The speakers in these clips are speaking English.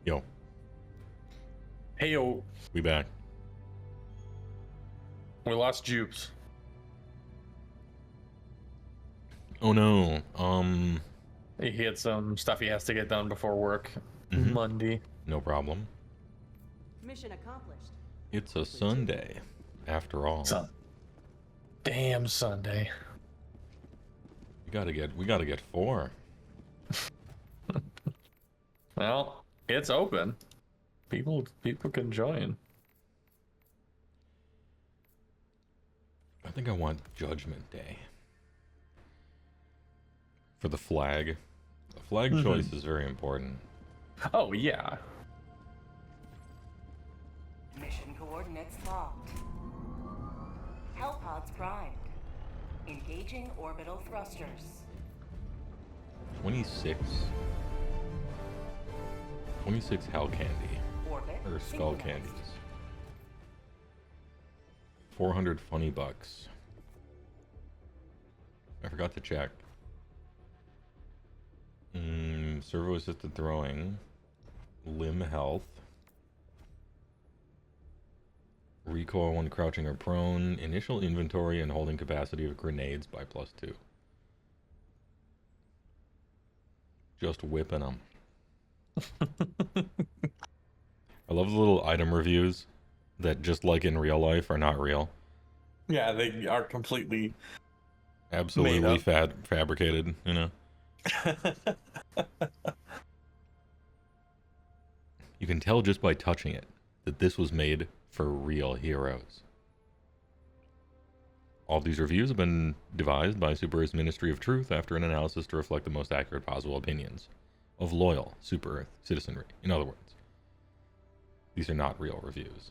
Yo, Hey, yo, we back. we lost Jupes. Oh no. He had some stuff he has to get done before work Mhm. Monday. No problem. Mission accomplished. It's a Sunday, after all. Damn Sunday. We gotta get 4. Well, it's open. People can join. I think I want Judgment Day. For the flag. The flag choice is very important. Oh yeah. Mission coordinates locked. Hellpods primed. Engaging orbital thrusters. 26 hell candy. Orbit Or skull synchronized. candies. 400 funny bucks. I forgot to check. Servo assisted throwing. Limb health. Recoil when crouching or prone. Initial inventory and holding capacity of grenades by +2. Just whipping them. I love the little item reviews that, just like in real life, are not real. Yeah, they are completely Absolutely fabricated, you know? You can tell just by touching it that this was made for real heroes. All these reviews have been devised by Super Earth's Ministry of Truth after an analysis to reflect the most accurate possible opinions of loyal Super Earth citizenry. In other words, these are not real reviews.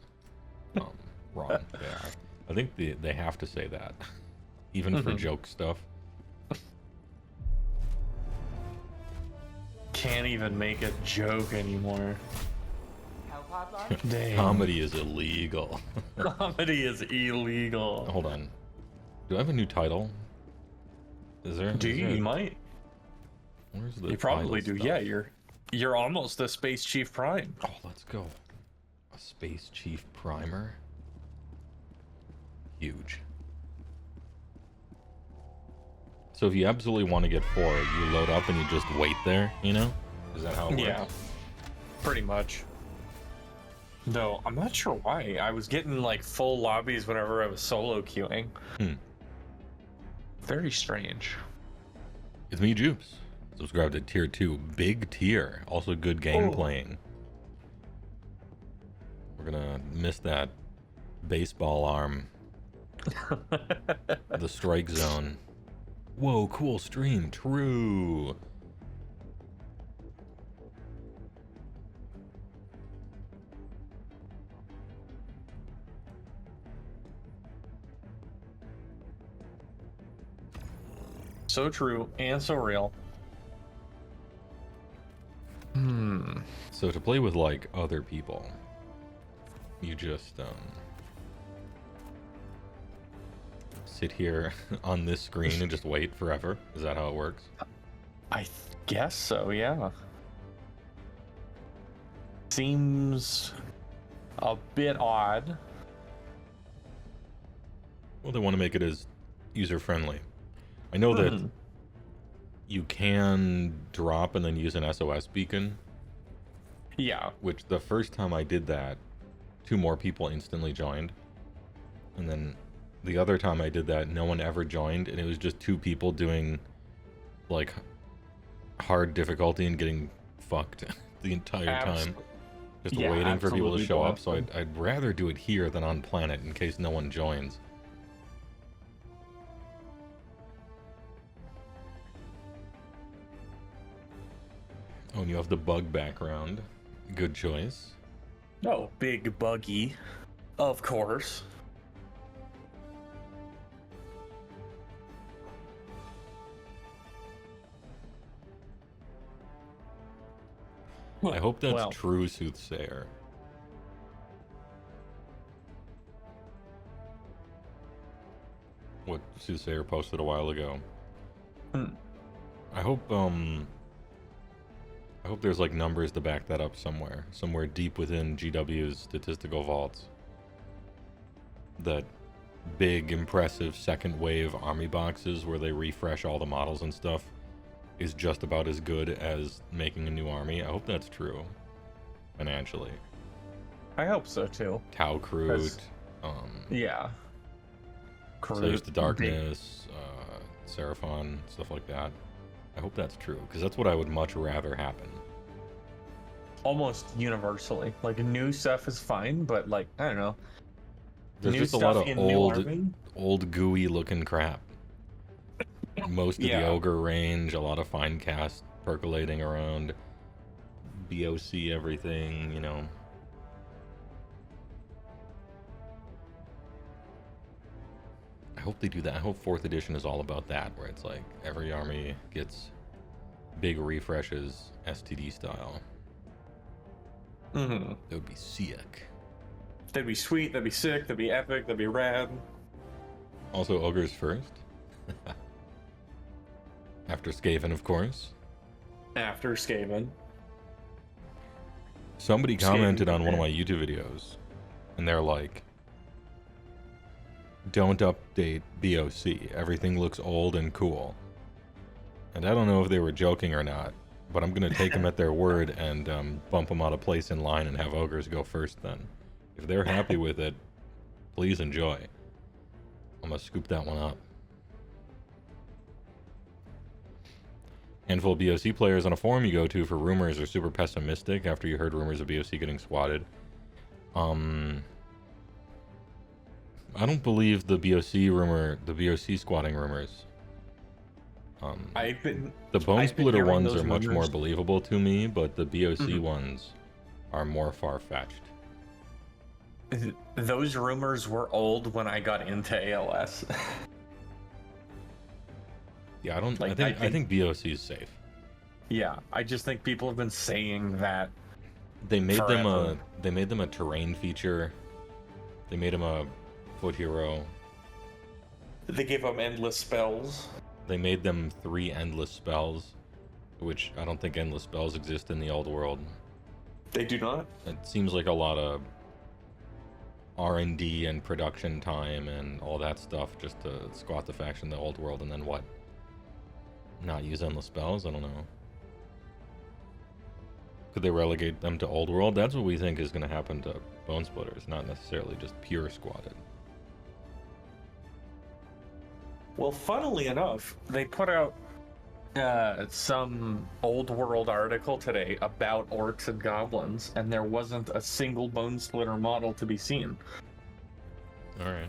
Wrong. They are. I think they have to say that, even for joke stuff. can't even make a joke anymore. Hellpod launch. Damn. Comedy is illegal. Comedy is illegal. Hold on. Do I have a new title? Is there? Do is you? there- You might. Where's the You probably title do. stuff? Yeah, you're almost a Space Chief Prime. Oh, let's go. A Space Chief Primer. Huge. So if you absolutely want to get 4, you load up and you just wait there, you know? Is that how it works? Yeah, pretty much. No, I'm not sure why. I was getting like full lobbies whenever I was solo queuing. Very strange. It's me, Jupes. Subscribe to Tier 2. Big tier. Also good game Oh. playing. We're gonna miss that baseball arm. The strike zone. Whoa, cool stream. True. So true and so real. So to play with like other people, you just sit here on this screen and just wait forever. Is that how it works? I guess so, yeah. Seems a bit odd. Well, they want to make it as user friendly. I know that you can drop and then use an SOS beacon, Yeah. which the first time I did that, 2 more people instantly joined. And then the other time I did that, no one ever joined, and it was just 2 people doing like hard difficulty and getting fucked the entire time. Just Yeah, waiting for people to absolutely show up. So blasted. I'd rather do it here than on planet in case no one joins. Oh, and you have the bug background. Good choice. No, big buggy. Of course. I hope that's Well, true, Soothsayer. What Soothsayer posted a while ago. Hmm. I hope I hope there's like numbers to back that up somewhere deep within GW's statistical vaults. That big, impressive second wave army boxes where they refresh all the models and stuff is just about as good as making a new army. I hope that's true, financially. I hope so too. Tau Kroot, Yeah. Slaves to Darkness, Seraphon, stuff like that. I hope that's true, because that's what I would much rather happen. Almost universally. Like, new stuff is fine, but, like, I don't know. There's new just a lot stuff of in old gooey looking crap. Most of the Ogre range, a lot of fine cast percolating around. BOC everything, you know. I hope they do that. I hope 4th edition is all about that, where it's like every army gets big refreshes, STD style. Mm-hmm. That would be sick. That'd be sweet, that'd be sick, that'd be epic, that'd be rad. Also, Ogres first. After Skaven, of course. After Skaven. Somebody commented on one of my YouTube videos, and they're like, don't update BOC. Everything looks old and cool. And I don't know if they were joking or not, but I'm going to take them at their word and bump them out of place in line and have Ogres go first then. If they're happy with it, please enjoy. I'm going to scoop that one up. Handful of BOC players on a forum you go to for rumors are super pessimistic after you heard rumors of BOC getting squatted. I don't believe the BOC squatting rumors. The Bone Splitter ones are much more believable to me, but the BOC ones are more far-fetched. Those rumors were old when I got into ALS. Yeah, I think BOC is safe. Yeah, I just think people have been saying that. They made them a terrain feature. They made them a foot hero. They gave them endless spells. They made them 3 endless spells, which I don't think endless spells exist in the old world. They do not? It seems like a lot of R&D and production time and all that stuff just to squat the faction in the old world, and then what? Not use endless spells? I don't know. Could they relegate them to old world? That's what we think is going to happen to Bone Splitters, not necessarily just pure squatted. Well, funnily enough, they put out some old world article today about orcs and goblins, and there wasn't a single Bone Splitter model to be seen. Alright.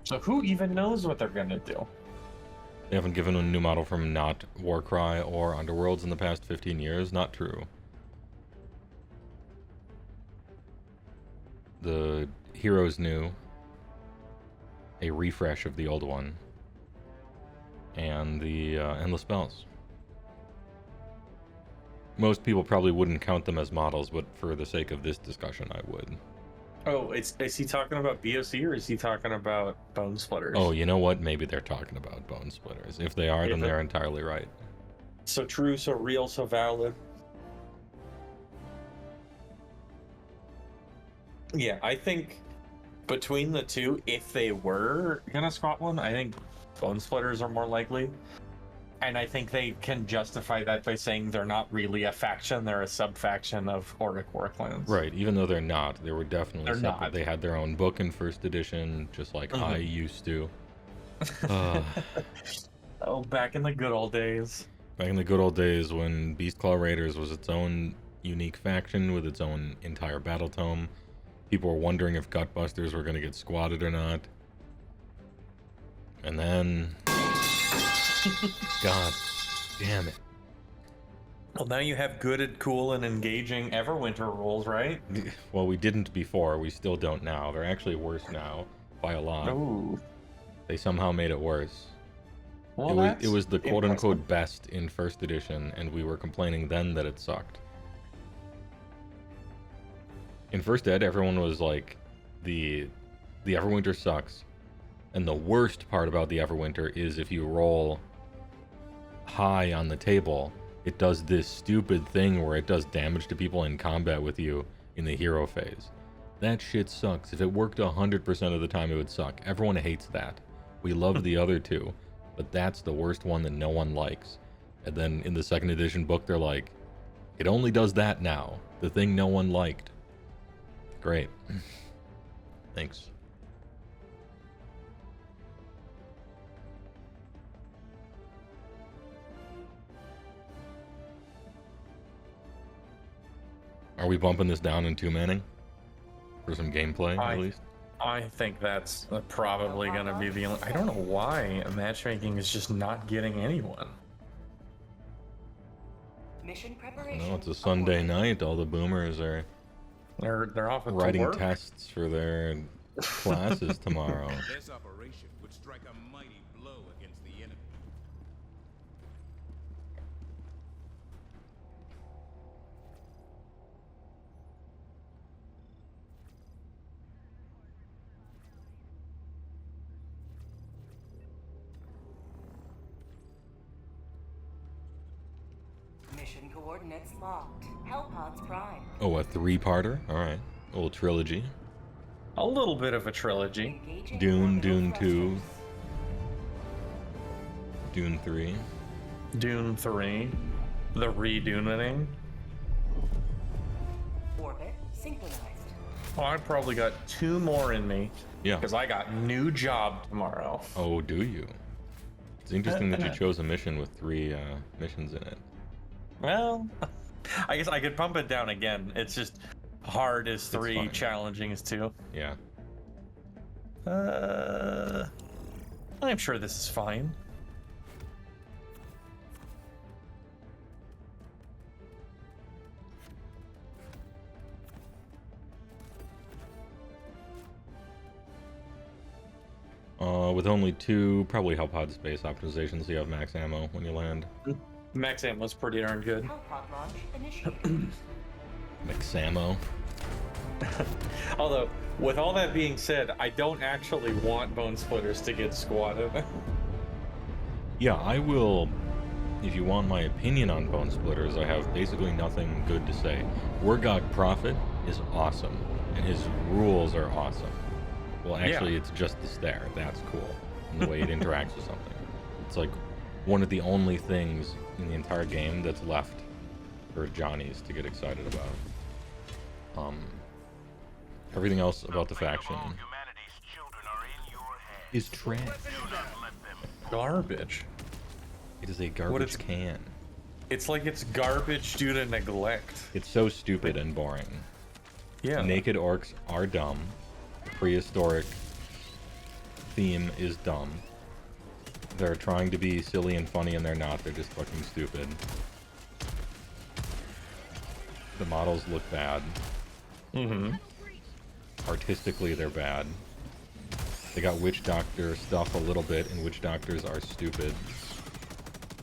So who even knows what they're gonna do? They haven't given a new model from not Warcry or Underworlds in the past 15 years? Not true. The hero's new. A refresh of the old one. And the endless spells. Most people probably wouldn't count them as models, but for the sake of this discussion, I would. Oh, is he talking about BOC or is he talking about Bone Splitters? Oh, you know what? Maybe they're talking about Bone Splitters. If they are, then they're entirely right. So true, so real, so valid. Yeah, I think between the two, if they were gonna squat one, I think Bone Splitters are more likely. And I think they can justify that by saying they're not really a faction, they're a sub-faction of Auric Warclans. Right, even though they're not. They were definitely They're separate. not. They had their own book in first edition, just like I used to. Oh, back in the good old days. Back in the good old days when Beastclaw Raiders was its own unique faction with its own entire battle tome. People were wondering if Gutbusters were going to get squatted or not. And then... God damn it. Well, now you have good and cool and engaging Everwinter rules, right? Well, we didn't before. We still don't now. They're actually worse now by a lot. Oh. They somehow made it worse. Well, It was the quote-unquote best in first edition, and we were complaining then that it sucked. In first ed, everyone was like, the Everwinter sucks. And the worst part about the Everwinter is if you roll high on the table, it does this stupid thing where it does damage to people in combat with you in the hero phase. That shit sucks. If it worked 100% of the time, it would suck. Everyone hates that. We love the other two, but that's the worst one that no one likes. And then in the second edition book, they're like, it only does that now. The thing no one liked. Great. Thanks. Are we bumping this down in 2-manning? For some gameplay, at least? I think that's probably going to be the only... I don't know why matchmaking is just not getting anyone. Mission preparation. No, it's a Sunday night. All the boomers are They're off writing tests for their classes tomorrow. This operation would strike a mighty blow against the enemy. Mission coordinates locked. Hellpods prime. Oh, a 3-parter? Alright. A little trilogy. A little bit of a trilogy. Engaging Dune, orbital Dune 2. thrusters. Dune 3. Dune 3. The reduning. Orbit synchronized. Oh, I probably got 2 more in me. Yeah. Because I got new job tomorrow. Oh, do you? It's interesting that you chose a mission with 3 missions in it. Well, I guess I could pump it down again. It's just hard as 3, fine. challenging as 2. Yeah. I'm sure this is fine. With only 2, probably Hellpod space optimizations, you have max ammo when you land. Max ammo was pretty darn good. Hellpod launch initiated. Max ammo. Although, with all that being said, I don't actually want Bone Splitters to get squatted. Yeah, I will. If you want my opinion on Bone Splitters, I have basically nothing good to say. Wargog Prophet is awesome, and his rules are awesome. Well, actually, Yeah. it's just the stare. That's cool. And the way it interacts with something. It's like one of the only things in the entire game that's left for Johnnies to get excited about. Everything else about the faction is trash. Garbage. It is a garbage it's- can. It's like it's garbage due to neglect. It's so stupid and boring. Yeah. Naked orcs are dumb. The prehistoric theme is dumb. They're trying to be silly and funny and they're not. They're just fucking stupid. The models look bad. Mm-hmm. Artistically, they're bad. They got witch doctor stuff a little bit, and witch doctors are stupid.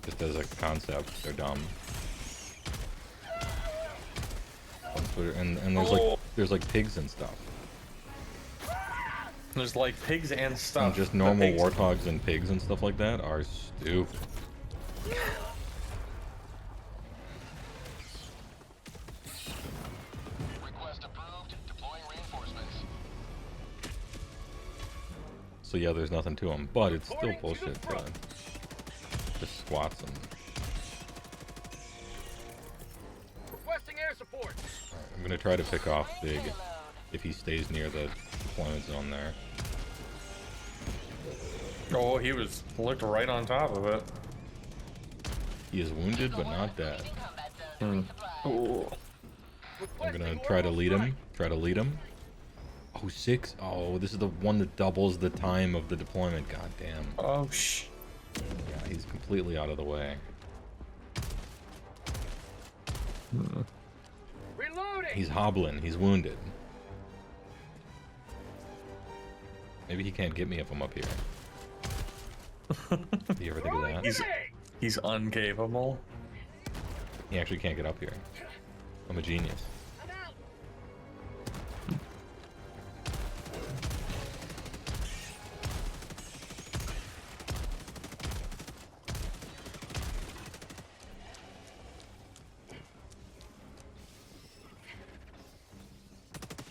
Just as a concept, they're dumb. And there's like pigs and stuff. There's like pigs and stuff. And just The normal pigs- warthogs and pigs and stuff like that are stupid. Request approved. Deploying reinforcements. So yeah, there's nothing to them, but it's still bullshit to just squats them. Requesting air support. Alright, I'm gonna try to pick off Big if he stays near the deployment zone there. Oh, he looked right on top of it. He is wounded but not dead. Oh. I'm gonna try to lead him. Oh, 6. Oh, this is the one that doubles the time of the deployment. God damn. Oh, Yeah, he's completely out of the way. Reloading. He's hobbling. He's wounded. Maybe he can't get me if I'm up here. Do you ever think of that? He's uncapable. He actually can't get up here. I'm a genius.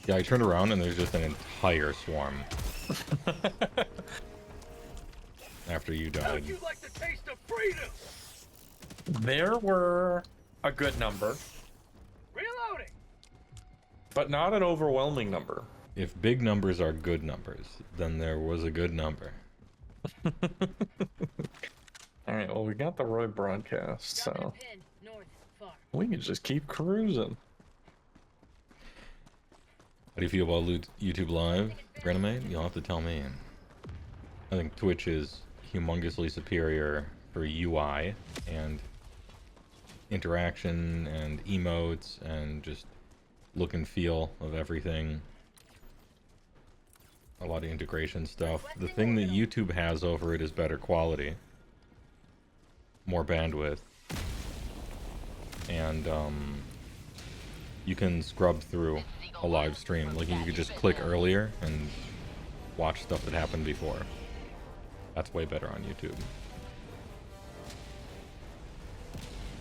Yeah, I turned around and there's just an entire swarm. After you died. How'd you like the taste of freedom? There were a good number, Reloading. but not an overwhelming number. If big numbers are good numbers, then there was a good number. All right, well, we got the Roy broadcast, so Pin, north, far. we can just keep cruising. How do you feel about YouTube Live, Grenamate? You'll have to tell me. I think Twitch is humongously superior for UI and interaction and emotes and just look and feel of everything. A lot of integration stuff. The thing that YouTube has over it is better quality, more bandwidth, and you can scrub through a live stream. Like, you could just click earlier and watch stuff that happened before. That's way better on YouTube.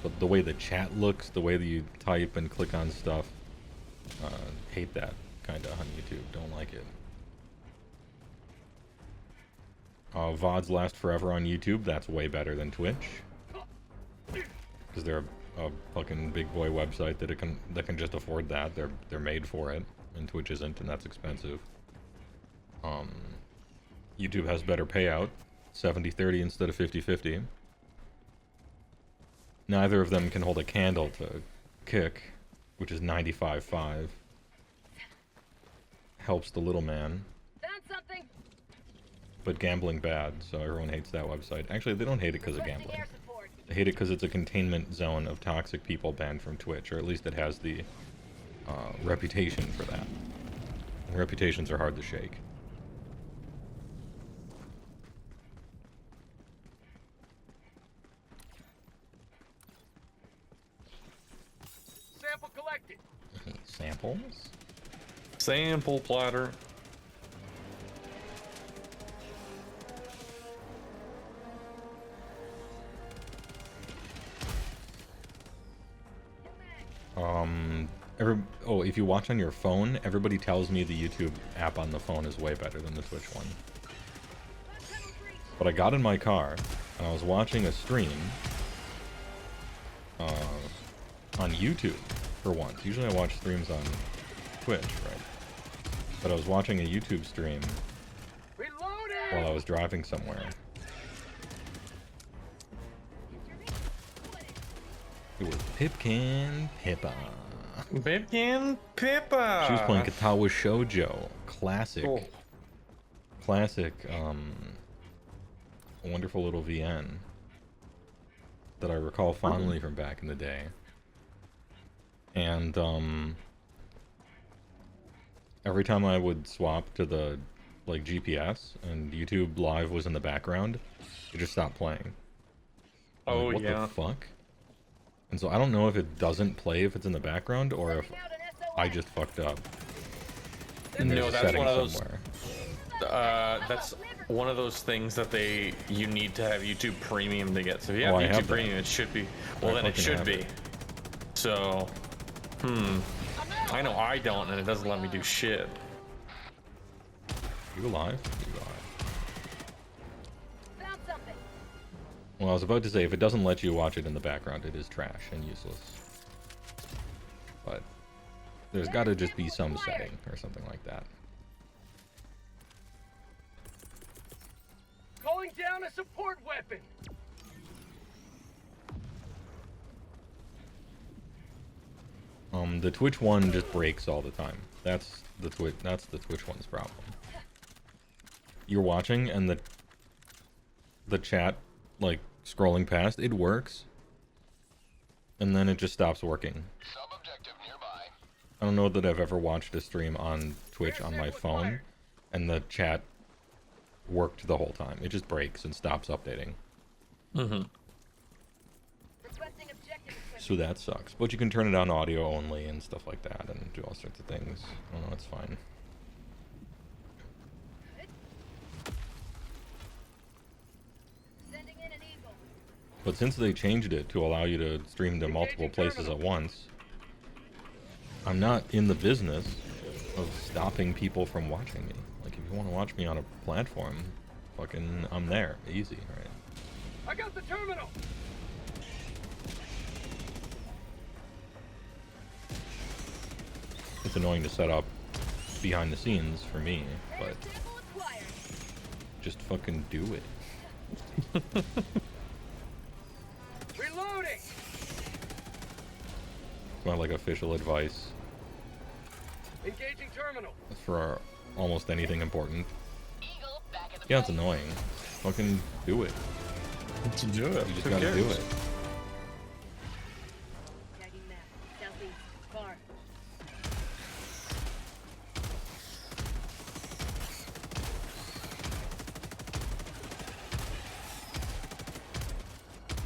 But the way the chat looks, the way that you type and click on stuff, hate that kind of on YouTube. Don't like it. VODs last forever on YouTube. That's way better than Twitch, because they're a fucking big boy website that can just afford that. They're made for it, and Twitch isn't, and that's expensive. YouTube has better payout, 70-30 instead of 50-50. Neither of them can hold a candle to Kick, which is 95.5. Helps the little man. Found something. But gambling bad, so everyone hates that website. Actually, they don't hate it because of Requesting gambling. air support. They hate it because it's a containment zone of toxic people banned from Twitch, or at least it has the reputation for that. And reputations are hard to shake. Sample collected. Any samples? Sample platter. If you watch on your phone, everybody tells me the YouTube app on the phone is way better than the Twitch one. But I got in my car, and I was watching a stream on YouTube for once. Usually I watch streams on Twitch, right? But I was watching a YouTube stream while I was driving somewhere. It was Pipkin Pippa. Pipkin Pippa. She was playing Katawa Shoujo. Classic. Oh. Classic, wonderful little VN that I recall fondly from back in the day. And, every time I would swap to the, like, GPS and YouTube Live was in the background, it just stopped playing. I'm Oh, like, what yeah. the fuck? And so I don't know if it doesn't play if it's in the background or if I just fucked up. And there's No, a that's setting one of those. somewhere. That's one of those things that you need to have YouTube Premium to get. So if you have I YouTube have that. Premium, it should be. Well, I then it fucking should have be. it. So, I know I don't, and it doesn't let me do shit. You alive? You alive. Found something. Well, I was about to say, if it doesn't let you watch it in the background, it is trash and useless. But there's got to just be some setting or something like that. Calling down a support weapon. The Twitch one just breaks all the time. That's the Twitch one's problem. You're watching and the chat, like, scrolling past, it works. And then it just stops working. Sub-objective nearby. I don't know that I've ever watched a stream on Twitch on my phone and the chat worked the whole time. It just breaks and stops updating. Mm-hmm. Requesting objective equipment. So that sucks. But you can turn it on audio only and stuff like that and do all sorts of things. I don't know, it's fine. Sending in an eagle. But since they changed it to allow you to stream to multiple places at once, I'm not in the business of stopping people from watching me. Like, if you want to watch me on a platform, fucking, I'm there. Easy, right? I got the terminal. It's annoying to set up behind the scenes for me, but Sample acquired. just fucking do it. Reloading. It's my, like, official advice Engaging terminal. for almost anything important. Eagle back at the Yeah, it's annoying. Fucking do it. To do it. You just Who gotta do cares? it. Tagging map. Southeast. Far.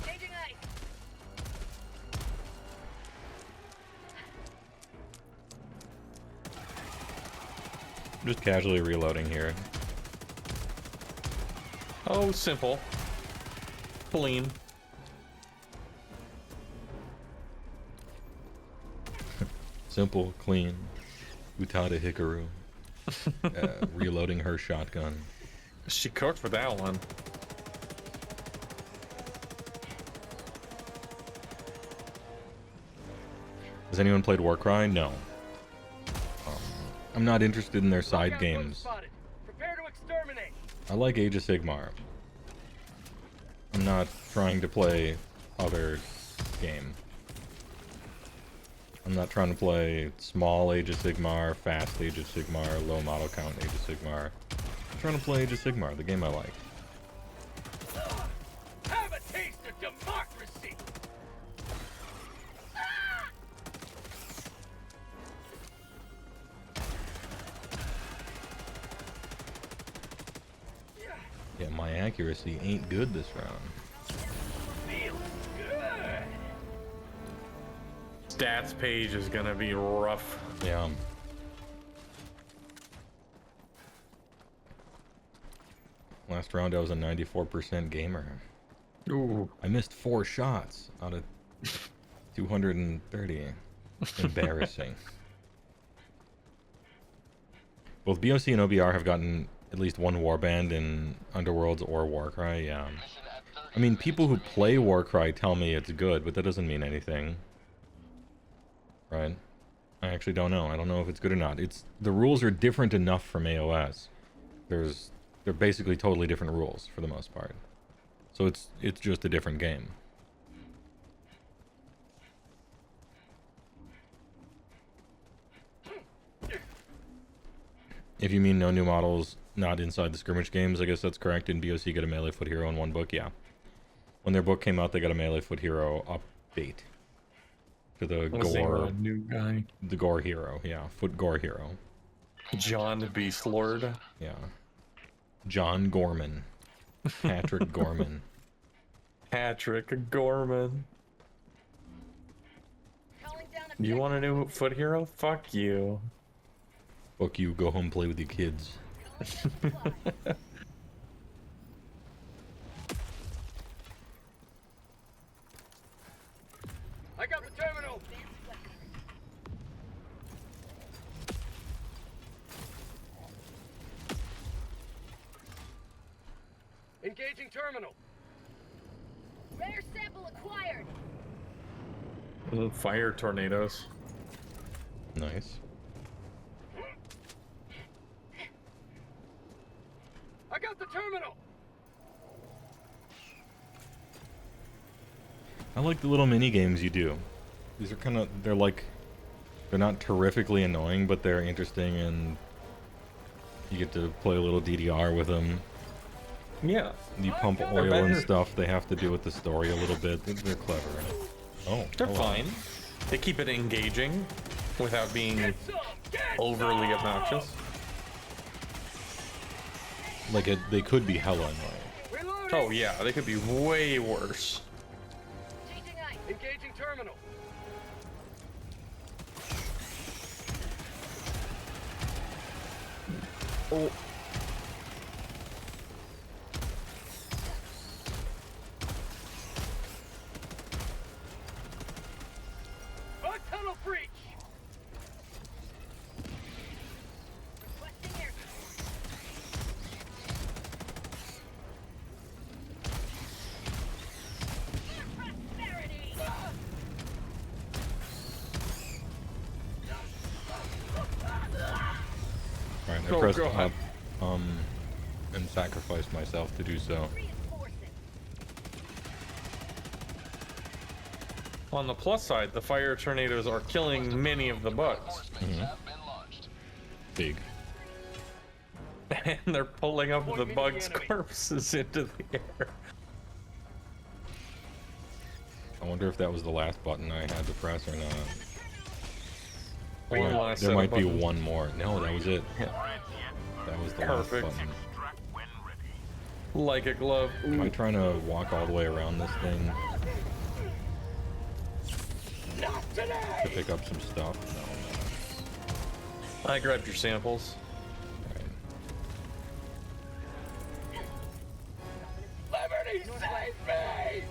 Changing ice. I'm just casually reloading here. Oh, simple. Clean. Simple, clean. Utada Hikaru. Reloading her shotgun. She cooked for that one. Has anyone played Warcry? No. I'm not interested in their side Lockout drone games. spotted. Prepare to exterminate. I like Age of Sigmar. I'm not trying to play other game. I'm not trying to play small Age of Sigmar, fast Age of Sigmar, low model count Age of Sigmar. I'm trying to play Age of Sigmar, the game I like. Have a taste of democracy. Yeah, my accuracy ain't good this round. Feels good. Stats page is gonna be rough. Yeah. Last round I was a 94% gamer. Ooh. I missed 4 shots out of 230. Embarrassing. Both BOC and OBR have gotten at least one warband in Underworlds or Warcry, yeah. I mean, people who play Warcry tell me it's good, but that doesn't mean anything. Right? I actually don't know. I don't know if it's good or not. The rules are different enough from AOS. They're basically totally different rules for the most part. So it's just a different game. If you mean no new models not inside the skirmish games, I guess that's correct. In BOC, get a melee foot hero in one book, yeah. When their book came out, they got a melee foot hero update to the What's the name gore, of the new guy? the gore hero, yeah, foot gore hero, John the Beast Lord. yeah. John Gorman, Patrick Gorman. Patrick Gorman. Calling down You want a new foot hero? Fuck you. Fuck you, go home play with your kids. I got the terminal. Engaging terminal. Rare sample acquired. Fire tornadoes. Nice. I got the terminal. I like the little mini games you do. These are kind of, they're not terrifically annoying, but they're interesting, and you get to play a little DDR with them. Yeah. You pump They're oil and better. stuff. They have to do with the story a little bit. They're clever. Oh, They're hello. fine. They keep it engaging without being Get some. Get overly some. obnoxious. Like they could be hella annoying. Reloading. Oh yeah, they could be way worse. Changing ice. Engaging terminal. Oh. A tunnel breach. Alright, I Oh, pressed God. up, and sacrificed myself to do so. Reinforcing. On the plus side, the fire tornadoes are killing many of the bugs. Big. And they're pulling up the bugs' corpses into the air. I wonder if that was the last button I had to press or not. One Or last there set of might be buttons. one more. No, that was it. Yeah. That was the Perfect. last button. Like a glove. Am I trying to walk all the way around this thing to pick up some stuff? No, I'm not. I grabbed your samples. Alright. Liberty, save me!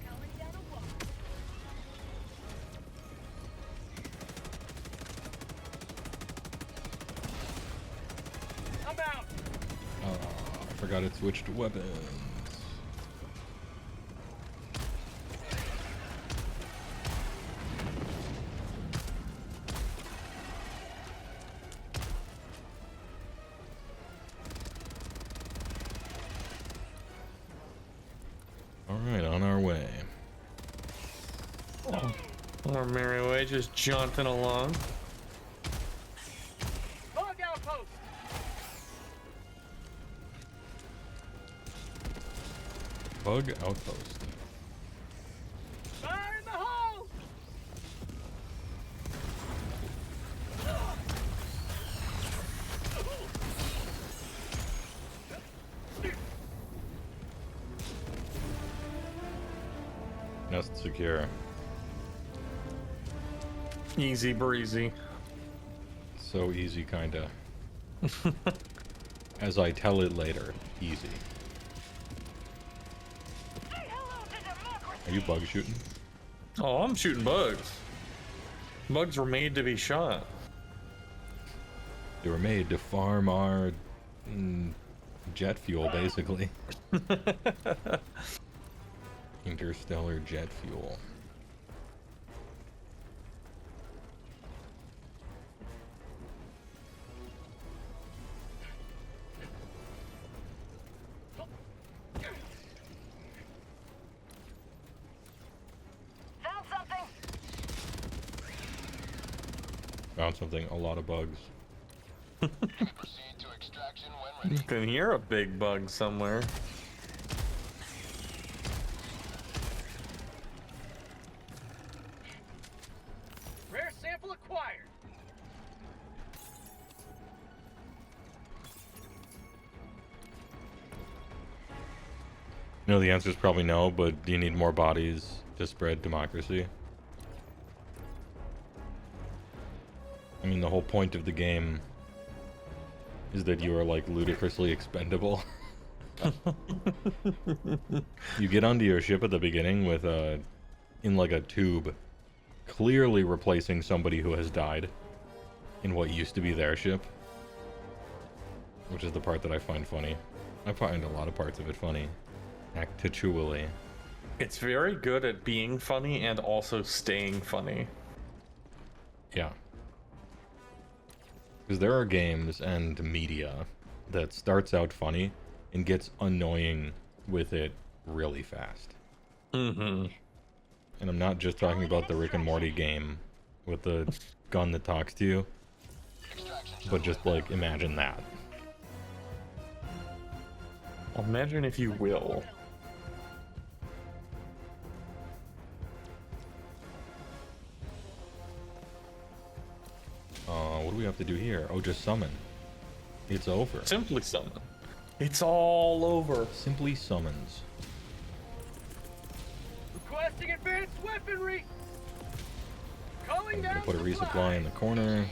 Calling down a wall. I'm out. I forgot it switched to weapons. Alright, on our way. Our merry way, just jaunting along. Bug outpost. Bug outpost. Fire in the hole. Nest secure. Easy breezy. So easy, kinda. As I tell it later, easy. Are you bug shooting? Oh, I'm shooting bugs. Bugs were made to be shot. They were made to farm our jet fuel, basically. Interstellar jet fuel. Found something. Found something, a lot of bugs. You can hear a big bug somewhere. Rare sample acquired. No, the answer is probably no, but do you need more bodies to spread democracy? I mean, the whole point of the game is that you are, like, ludicrously expendable. You get onto your ship at the beginning with in like a tube, clearly replacing somebody who has died in what used to be their ship. Which is the part that I find funny. I find a lot of parts of it funny. Actually. It's very good at being funny and also staying funny. Yeah. Because there are games and media that starts out funny and gets annoying with it really fast. Mm-hmm. And I'm not just talking about the Rick and Morty game with the gun that talks to you, but just, like, imagine that. Imagine if you will. What do we have to do here? Oh, just summon. It's over. Simply summon. It's all over. Simply summons. Requesting advanced weaponry. Calling I'm gonna down put a supply. resupply in the corner.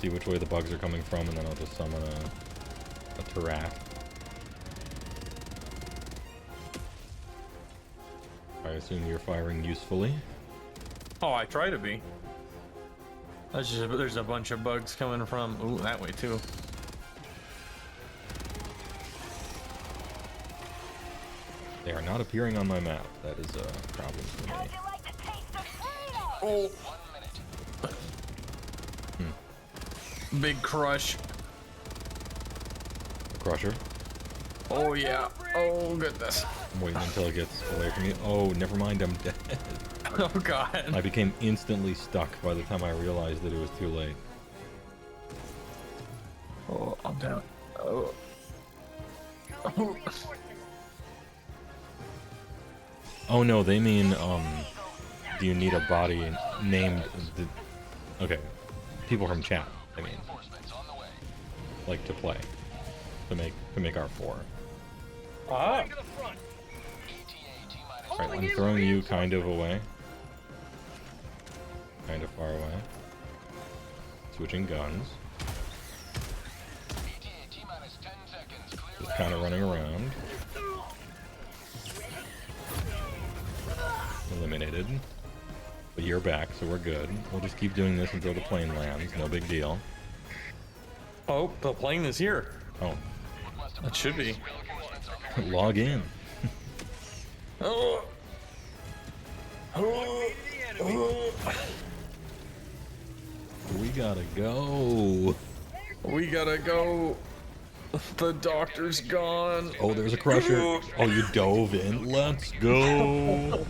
See which way the bugs are coming from, and then I'll just summon a Tarat. I assume you're firing usefully. Oh, I try to be. There's a bunch of bugs coming from that way too. They are not appearing on my map. That is a problem for How'd me. you like to taste of freedom? Oh, 1 minute. big crush. The Crusher. Oh yeah. Oh goodness. I'm waiting until it gets away from me. Oh, never mind. I'm dead. Oh god. I became instantly stuck by the time I realized that it was too late. Oh, I'm down. Oh. Calling reinforcements. Oh no, they mean, do you need a body named, okay, people from chat, I mean, like to play, to make R4. Ah. To the front. Alright, I'm throwing you kind of away. Kind of far away. Switching guns. Just kind of running around. Eliminated. But you're back, so we're good. We'll just keep doing this until the plane lands. No big deal. Oh, the plane is here. Oh, It should be. log in. Oh. Oh. Oh. We gotta go. We gotta go. The doctor's gone. Oh, there's a crusher. Oh, you dove in. Let's go.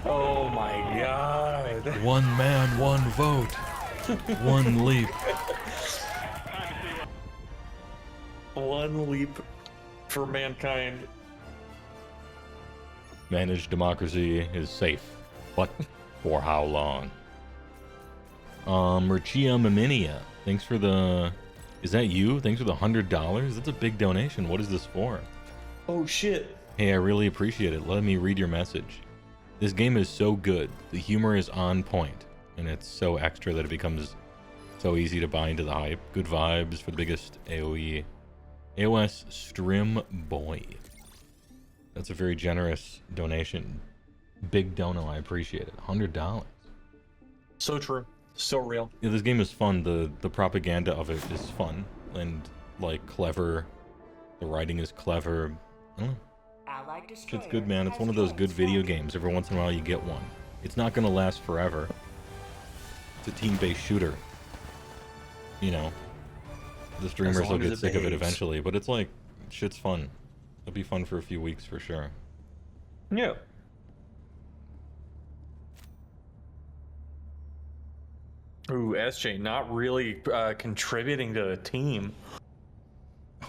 Oh my god. One man, one vote. One leap. One leap for mankind. Managed democracy is safe. But for how long? Merchia Maminia. Thanks for the... Is that you? Thanks for the $100? That's a big donation. What is this for? Oh shit. Hey, I really appreciate it. Let me read your message. This game is so good. The humor is on point, and it's so extra that it becomes so easy to buy into the hype. Good vibes for the biggest AoE. AOS Strim Boy. That's a very generous donation. Big dono, I appreciate it. $100. So true. So real. Yeah, this game is fun. The propaganda of it is fun and like clever. The writing is clever. I don't know. Allied destroyer It's good, man. It's has one of those joined good video squadron. games. Every once in a while you get one. It's not gonna last forever. It's a team-based shooter. You know, the streamers will long as get it sick of it behaves. eventually, but it's like, shit's fun. It'll be fun for a few weeks for sure. Yeah. Ooh, SJ not really contributing to the team.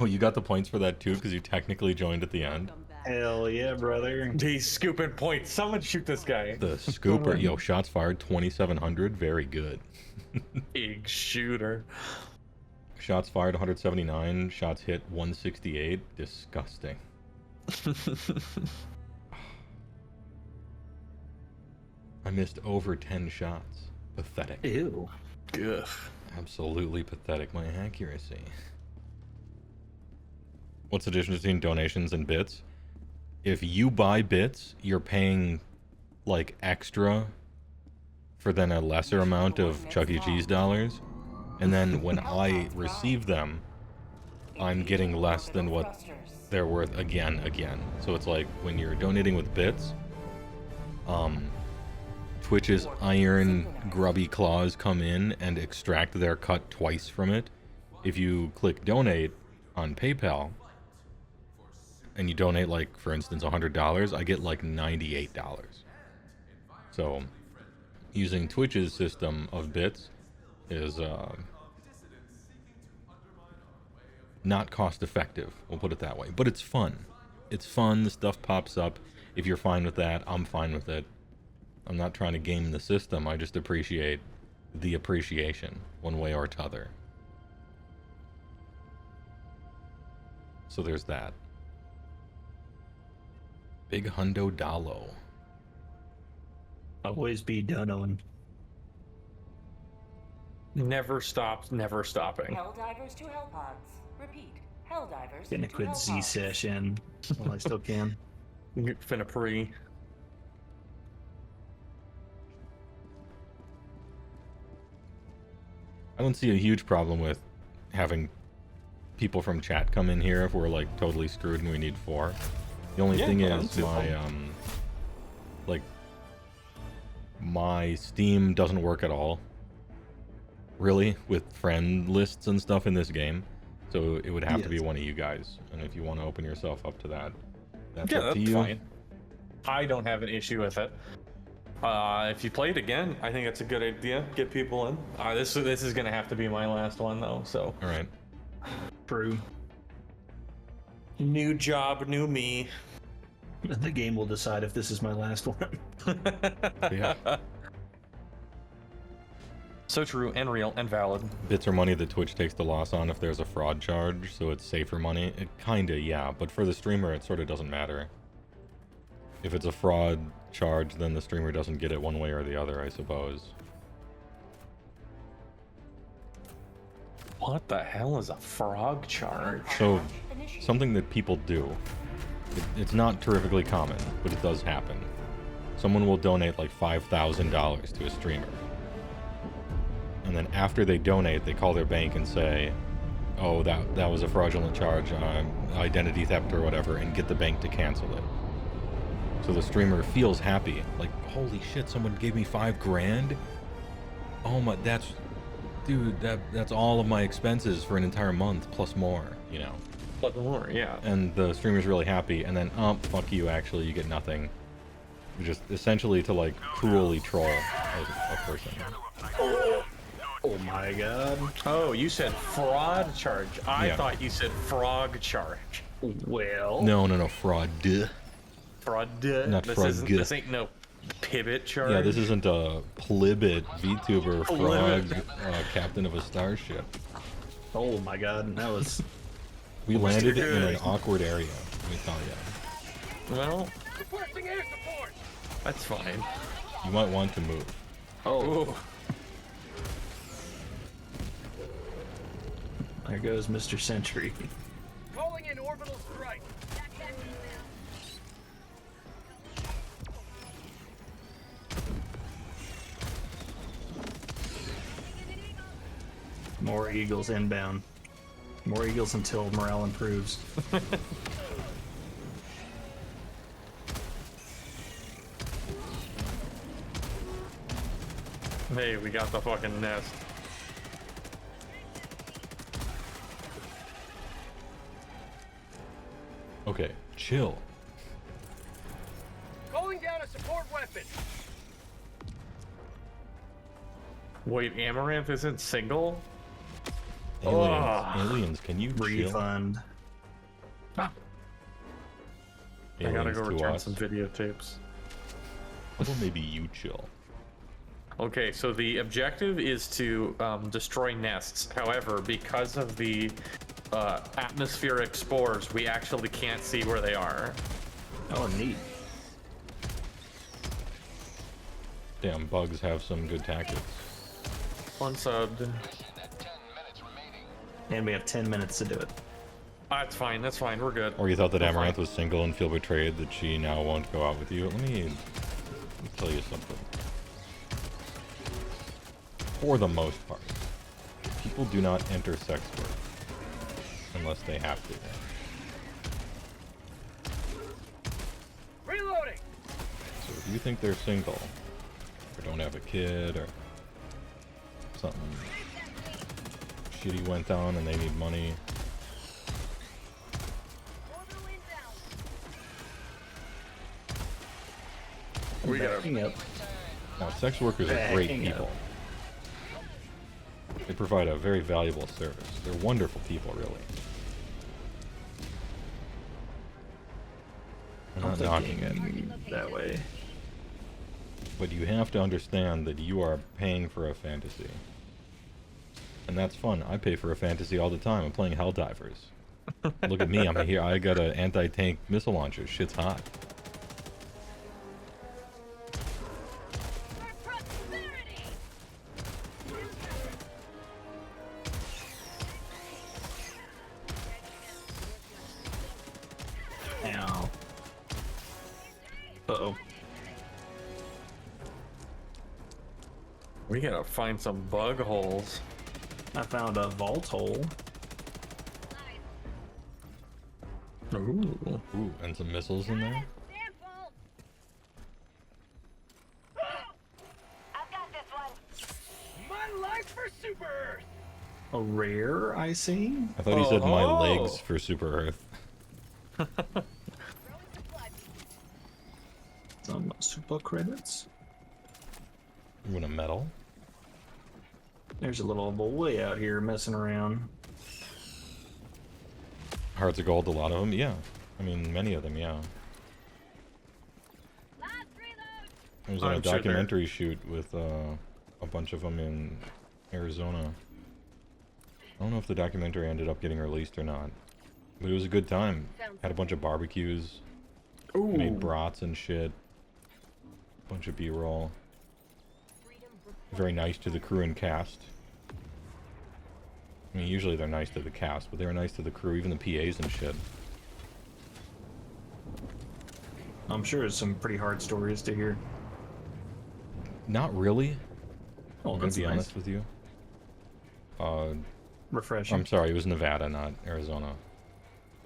Oh, you got the points for that too, because you technically joined at the end. Hell yeah, brother. He's scooping points. Someone shoot this guy. The scooper, yo, shots fired 2,700, very good. Big shooter. Shots fired 179, shots hit 168, disgusting. I missed over 10 shots. Pathetic. Ew. Good. Absolutely pathetic, my accuracy. What's the difference between donations and bits? If you buy bits, you're paying like extra for then a lesser amount of Chuck E. Cheese dollars. And then when I receive them, I'm getting less than what they're worth again. So it's like when you're donating with bits, Twitch's iron grubby claws come in and extract their cut twice from it. If you click donate on PayPal and you donate, like for instance $100, I get like $98. So using Twitch's system of bits is not cost effective, we'll put it that way, but it's fun. It's fun, the stuff pops up. If you're fine with that, I'm fine with it. I'm not trying to game the system, I just appreciate the appreciation, one way or t'other. So there's that. Big Hundo Dallo. Always be donoing. Never stops, never stopping. Helldivers to Hellpods. Repeat. Helldivers Gonna to quit Z Hellpods. session while I still can. Finna pre. I don't see a huge problem with having people from chat come in here if we're like totally screwed and we need 4. The only Yeah, thing yeah, is that's my like my Steam doesn't work at all, really, with friend lists and stuff in this game. So it would have to be one of you guys. And if you want to open yourself up to that, that's Yeah, up to that's you. fine. I don't have an issue with it. If you play it again, I think it's a good idea. Get people in. This is gonna have to be my last one though. So All right. True. new job, new me. The game will decide if this is my last one. Yeah. So true and real and valid. Bits are money that Twitch takes the loss on if there's a fraud charge, so it's safer money. It kinda, yeah, but for the streamer, it sort of doesn't matter. If it's a fraud charge, then the streamer doesn't get it one way or the other, I suppose. What the hell is a frog charge? So, something that people do. It's not terrifically common, but it does happen. Someone will donate like $5,000 to a streamer. And then after they donate, they call their bank and say, oh, that was a fraudulent charge, identity theft or whatever, and get the bank to cancel it. So the streamer feels happy, like, holy shit, someone gave me $5,000? Oh my, dude, that's all of my expenses for an entire month, plus more, you know. But more, yeah. And the streamer's really happy, and then, fuck you, actually, you get nothing. Just essentially to, like, cruelly troll a person. Oh my god. Oh, you said fraud charge. I Yeah. thought you said frog charge. Well. No, fraud. Fraud. Not frog. This ain't no pivot charge. Yeah, this isn't a plebit VTuber frog Plebit. captain of a starship. Oh my god. That was. We landed in an good. awkward area, let me tell you. Well, Requesting air support. that's fine. You might want to move. Oh. There goes Mr. Sentry. Calling in orbital strike. More eagles inbound. More eagles until morale improves. Hey, we got the fucking nest. Okay, chill. Calling down a support weapon. Wait, Amaranth isn't single? Aliens, Ugh. aliens, can you chill? Refund. I gotta Aliens go to return us. some videotapes. How about maybe you chill? Okay, so the objective is to destroy nests. However, because of the atmospheric spores, we actually can't see where they are. Oh, neat. Damn, bugs have some good tactics. Unsubbed. And we have 10 minutes to do it. That's fine, we're good. Or you thought that We're Amaranth fine. was single and feel betrayed that she now won't go out with you? Let me tell you something. For the most part, people do not enter sex work unless they have to. Reloading. So if you think they're single, or don't have a kid, or something shitty went down and they need money, We gotta. Backing up. now sex workers are great Backing up. people. They provide a very valuable service. They're wonderful people, really. I'm not knocking it. That way. But you have to understand that you are paying for a fantasy. And that's fun. I pay for a fantasy all the time. I'm playing Helldivers. Look at me. I'm here. I got an anti-tank missile launcher. Shit's hot. Ow. Uh-oh. We gotta find some bug holes. I found a vault hole. Ooh. Ooh, and some missiles in there. Sample. I've got this one. My life for Super Earth. A rare, I see. I thought he said my Oh. legs for Super Earth. Some super credits. Win a medal. There's a little boy out here messing around. Hearts of Gold, a lot of them, yeah. I mean, many of them, yeah. Last reload. I was on a I'm sure they're- documentary shoot with a bunch of them in Arizona. I don't know if the documentary ended up getting released or not, but it was a good time. Had a bunch of barbecues, made brats and shit. Bunch of B-roll. Very nice to the crew and cast. I mean, usually they're nice to the cast, but they were nice to the crew, even the PAs and shit. I'm sure it's some pretty hard stories to hear. Not really. Oh, I'm gonna that's be nice. honest with you. Refreshing. I'm sorry, it was Nevada, not Arizona.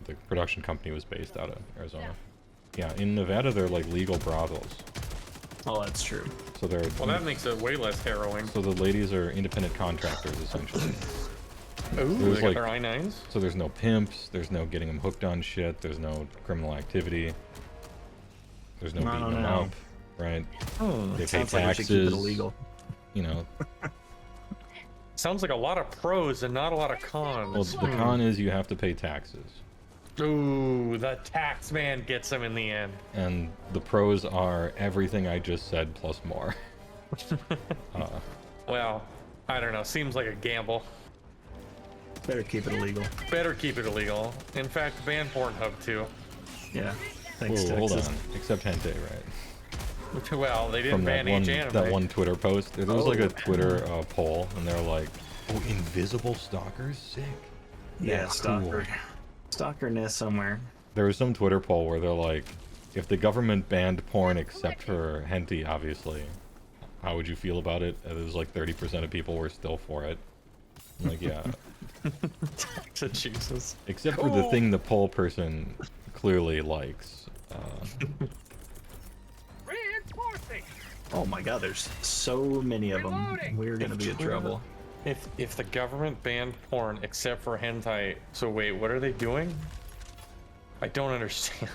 The production company was based out of Arizona. Yeah, in Nevada they're like legal brothels. Oh, that's true. So they're Well, that makes it way less harrowing. so the ladies are independent contractors essentially. Ooh, There's they got like- their I-9s. So there's no pimps, there's no getting them hooked on shit, there's no criminal activity. There's no I beating don't them know. up, right? Hmm. They pay Sounds like we should keep it taxes, illegal. you know. Sounds like a lot of pros and not a lot of Well, cons. the con is you have to pay taxes. Ooh, the tax man gets them in the end. And the pros are everything I just said plus more. Well, I don't know. Seems like a gamble. Better keep it illegal. Better keep it illegal. In fact, ban Pornhub too. Yeah. Thanks, Whoa, hold Texas. on. Except hentai, right? Well, they didn't From ban that each anime. one Twitter post. There was like Oh. a Twitter poll, and they're like, "Oh, invisible stalkers, sick." Yeah, Cool. stalker. Stalker nest somewhere. There was some Twitter poll where they're like, if the government banned porn except for hentai, obviously, how would you feel about it? And it was like 30% of people were still for it. I'm like, yeah. To Jesus. Except for the thing the poll person clearly likes. Reinforcing. Oh my god, there's so many of them. Reloading. We're gonna be in trouble. If the government banned porn except for hentai, so wait, what are they doing? I don't understand.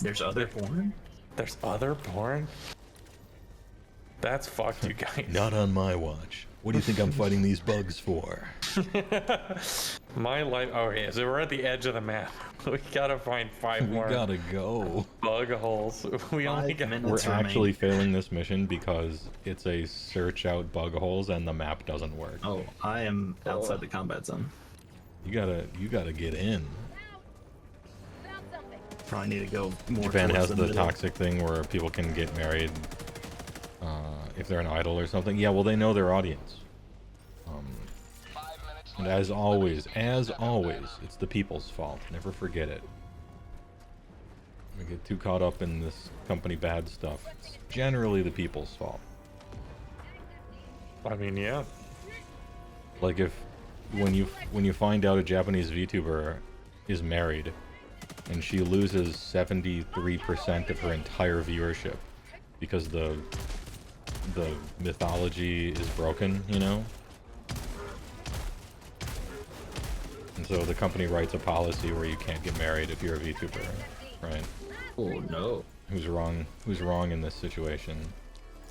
There's other porn? There's other porn? That's fucked, you guys. Not on my watch. What do you think I'm fighting these bugs for? My life. Okay, so we're at the edge of the map. We gotta find 5 We more gotta go. bug holes. We only 5 got. minutes. We're That's remain. actually failing this mission because it's a search out bug holes and the map doesn't work. Oh, I am outside the combat zone. You gotta get in. Found something. Probably need to go more Japan towards has the middle. toxic thing where people can get married if they're an idol or something. Yeah, well, they know their audience. And as always, it's the people's fault. Never forget it. We get too caught up in this company bad stuff. It's generally the people's fault. I mean, yeah. Like when you find out a Japanese VTuber is married and she loses 73% of her entire viewership because the mythology is broken, you know? And so the company writes a policy where you can't get married if you're a VTuber, right? Oh no. Who's wrong? Who's wrong in this situation?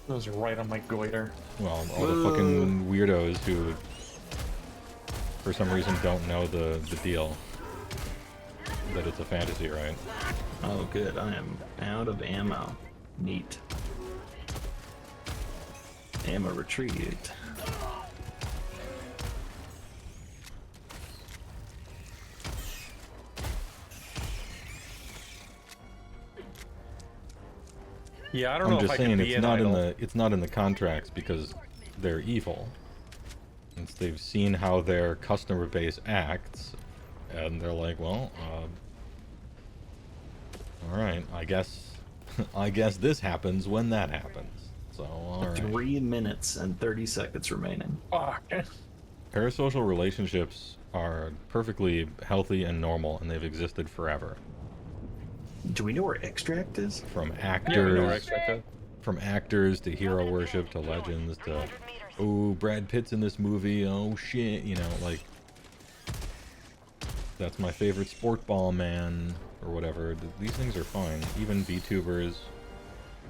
Those are right on my goiter. Well, all the fucking weirdos who, for some reason, don't know the deal. That it's a fantasy, right? Oh good, I am out of ammo. Neat. Ammo retrieved. Yeah, I don't I'm know if just I saying can be it's an idol. it's not in the contracts because they're evil. It's, they've seen how their customer base acts, and they're like, well, all right, I guess this happens when that happens. So all right. 3 minutes and 30 seconds remaining. Fuck. Parasocial relationships are perfectly healthy and normal, and they've existed forever. Do we know where Extract is? From Yeah, we know actors, where expected. from actors to hero worship to legends to, oh, Brad Pitt's in this movie. Oh shit, you know, like that's my favorite sport ball man or whatever. These things are fine. Even VTubers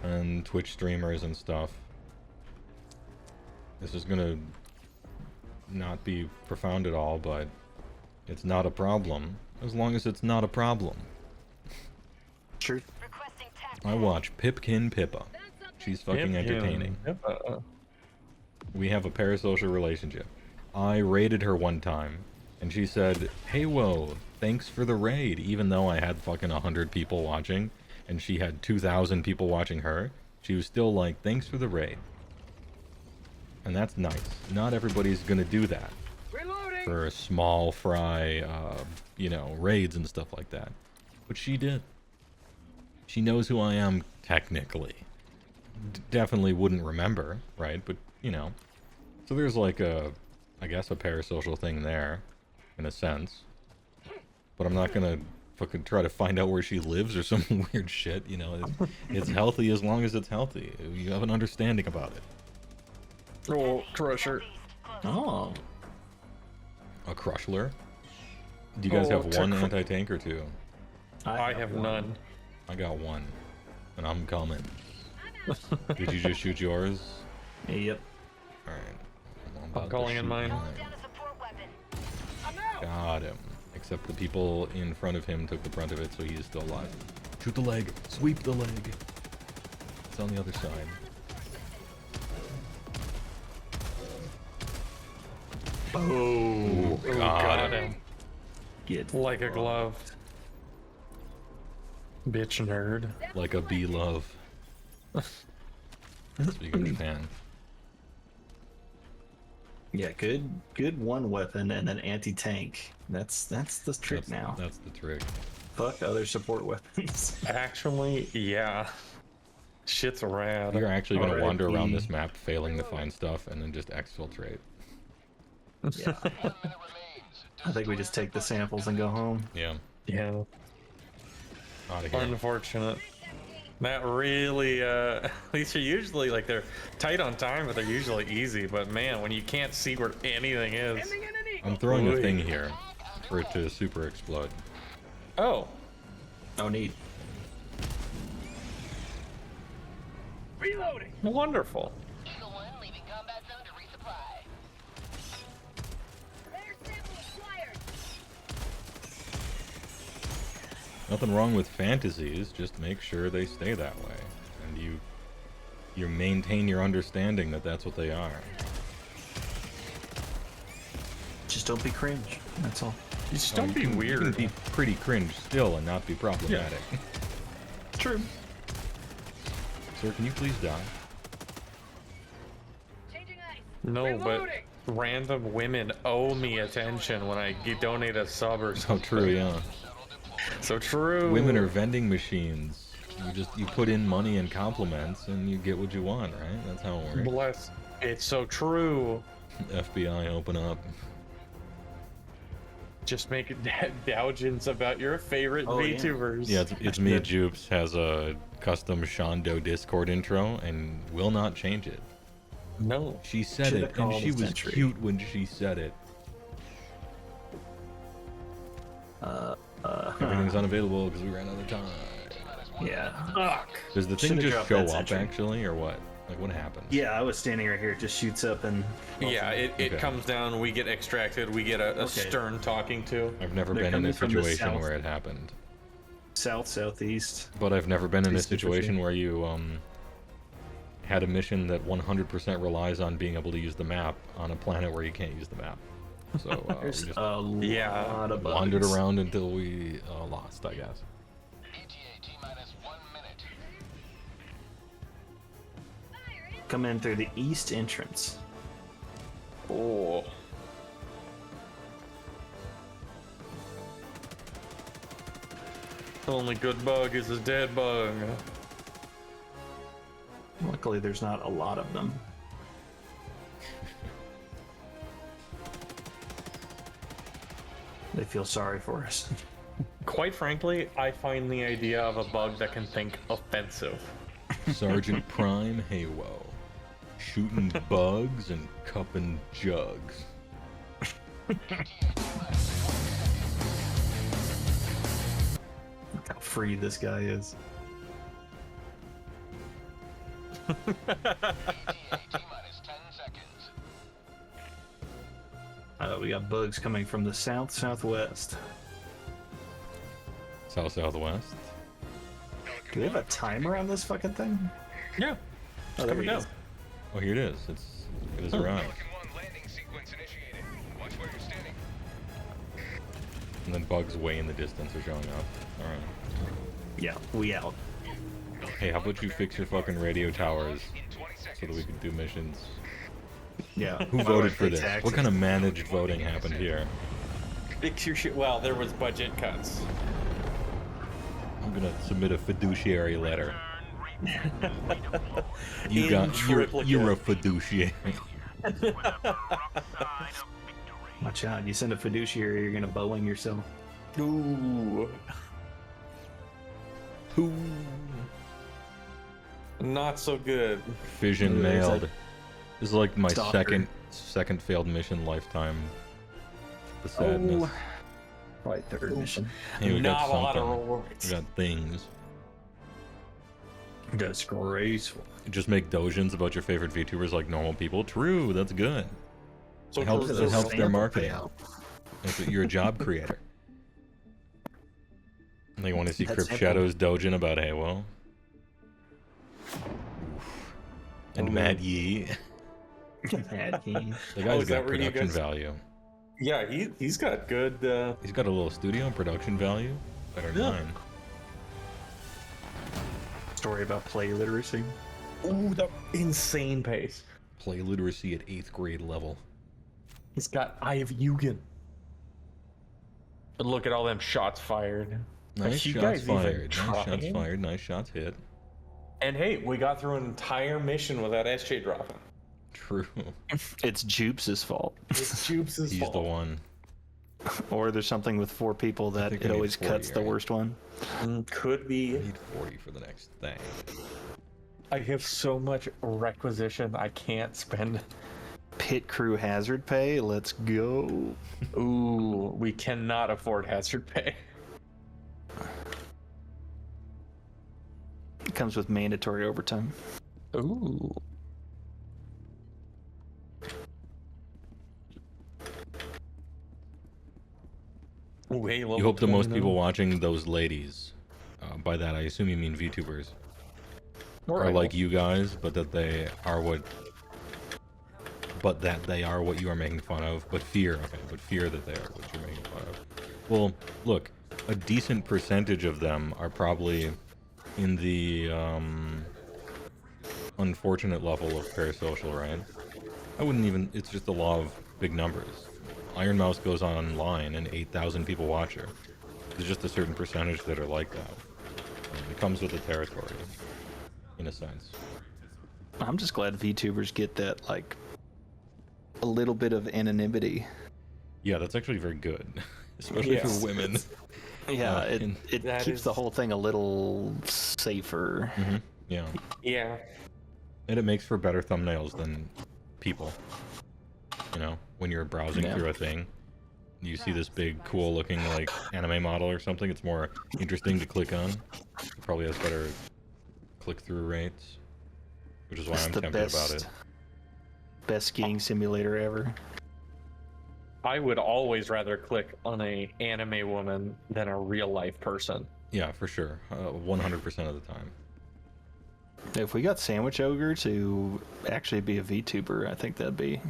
and Twitch streamers and stuff. This is gonna not be profound at all, but it's not a problem as long as it's not a problem. Sure. I watch Pipkin Pippa. She's fucking entertaining. We have a parasocial relationship. I raided her one time, and she said, "Heywoah, thanks for the raid," even though I had fucking 100 people watching, and she had 2,000 people watching her. She was still like, "Thanks for the raid." And that's nice. Not everybody's gonna do that Reloading. for small fry, you know, raids and stuff like that. But she did. She knows who I am, technically. Definitely wouldn't remember, right? But, you know. So there's like a, I guess, a parasocial thing there, in a sense. But I'm not gonna fucking try to find out where she lives or some weird shit, you know. It's healthy as long as it's healthy. You have an understanding about it. Oh, Crusher. Oh. A Crushler? Do you guys have one anti-tank or two? I have none. I got one. And I'm coming. Did you just shoot yours? Yep. Alright. I'm calling in mine. Got him. Except the people in front of him took the brunt of it, so he is still alive. Shoot the leg. Sweep the leg. It's on the other side. Oh. Got him. Get Like a glove. Bitch nerd. Like a bee love. Speaking of Japan. Yeah, good one weapon and an anti-tank. That's the trick now. That's the trick. Fuck other support weapons. Actually, yeah. Shit's rad. You're actually going to wander around R.I.P. this map failing to find stuff and then just exfiltrate. Yeah. I think we just take the samples and go home. Yeah. Yeah. Out of here. Unfortunate. That really, these are usually, like, they're tight on time, but they're usually easy. But man, when you can't see where anything is. Ending in an eagle. I'm throwing a Oy. thing here for it to super explode. Oh, Oh, neat. Reloading. wonderful. Rare sample acquired. Nothing wrong with fantasies, just make sure they stay that way. And you maintain your understanding that that's what they are. Just don't be cringe. That's all. You just Oh, don't be You weird. can be pretty cringe still and not be problematic. True. Sir, can you please die? Changing ice. No, but Reloading. random women owe me attention when I donate a sub or So something. true, yeah. So true. Women are vending machines. You put in money and compliments and you get what you want, right? That's how it works. Bless. It's so true. FBI, open up. Just make doujins about your favorite Oh, yeah. VTubers. Yeah, it's me. Jupes has a custom Shondo Discord intro and will not change it. No. She said Should've it, and called she it was Century. cute when she said it. Everything's unavailable because we ran out of time. Yeah. Fuck. Does the thing Should've just dropped show that up Century. actually, or what? Like what happens? Yeah, I was standing right here. It just shoots up and. Yeah, it Okay. comes down, we get extracted, we get a Okay. stern talking to. I've never They're been in coming a from the situation south. where it happened. Southeast. But I've never been in a East Pacific. situation where you had a mission that 100% relies on being able to use the map on a planet where you can't use the map. So we There's just a Yeah. lot of bugs. wandered around until we lost, I guess. Come in through the east entrance. Oh. The only good bug is a dead bug. Luckily, there's not a lot of them. They feel sorry for us. Quite frankly, I find the idea of a bug that can think offensive. Sergeant Prime Heywoah. Shooting bugs and cupping jugs. Look how free this guy is. We got bugs coming from the southwest. Southwest. Do they have a timer on this fucking thing? Yeah. Oh, there coming he down. is. Oh, here it is. It has arrived. Falcon 1 landing sequence initiated. Watch where you're standing. And then bugs way in the distance are showing up. Alright. Yeah, we out. Hey, how about you fix your fucking radio towers In 20 so seconds. that we can do missions? Yeah. Who voted for this? What kind of managed voting happened here? Fix your shit. Well, there was budget cuts. I'm gonna submit a fiduciary letter. In triplicate. You're a fiduciary. Watch out. You send a fiduciary, you're gonna Boeing yourself. Ooh. Ooh. Not so good. Fission It's mailed. like This is like my stalker. second failed mission lifetime. The sadness. Oh. Probably third mission. Hey, we Not got a lot of something. rewards. We got things. Disgraceful. Just make dojins about your favorite VTubers like normal people. True, that's good. So It helps, for it this- helps their sample marketing. payout. Like, you're a job creator. They want to see That's Crypt simple. Shadow's dojin about Heywoah. And Oh. Matt Yee. Mad King. The guy's is that got where you production guys- value. Yeah, he's got good. He's got a little studio and production value. Better than Yeah. mine. Story about play literacy. Ooh, the insane pace. Play literacy at 8th grade level. He's got Eye of Yugen. And look at all them shots fired. Nice you shots guys even fired. Nice shots trying? fired. Nice shots hit. And hey, we got through an entire mission without SJ dropping. True. It's Jupes' fault. It's Jupes' He's fault. the one. Or there's something with 4 people that think it I need always 40, cuts the right? worst one. Could I be. need 40 for the next thing. I have so much requisition I can't spend. Pit crew hazard pay. Let's go. Ooh, we cannot afford hazard pay. It comes with mandatory overtime. Ooh. Ooh, hey, You hope the most 29. people watching those ladies, by that I assume you mean VTubers, are Right. like you guys, but that they are what you are making fun of. But fear that they are what you're making fun of. Well, look, a decent percentage of them are probably in the unfortunate level of parasocial, right? I wouldn't even. It's just the law of big numbers. Iron Mouse goes online and 8,000 people watch her. There's just a certain percentage that are like that. It comes with the territory, in a sense. I'm just glad VTubers get that, like, a little bit of anonymity. Yeah, that's actually very good, especially Yes. for women. Yeah, and it that keeps is- the whole thing a little safer. Yeah, Yeah. and it makes for better thumbnails than people. You know, when you're browsing Yeah. through a thing, you see this big, cool-looking like anime model or something. It's more interesting to click on. It probably has better click-through rates, which is why It's I'm the tempted about best, it. best skiing simulator ever. I would always rather click on a anime woman than a real life person. Yeah, for sure, 100% of the time. If we got Sandwich Ogre to actually be a VTuber, I think that'd be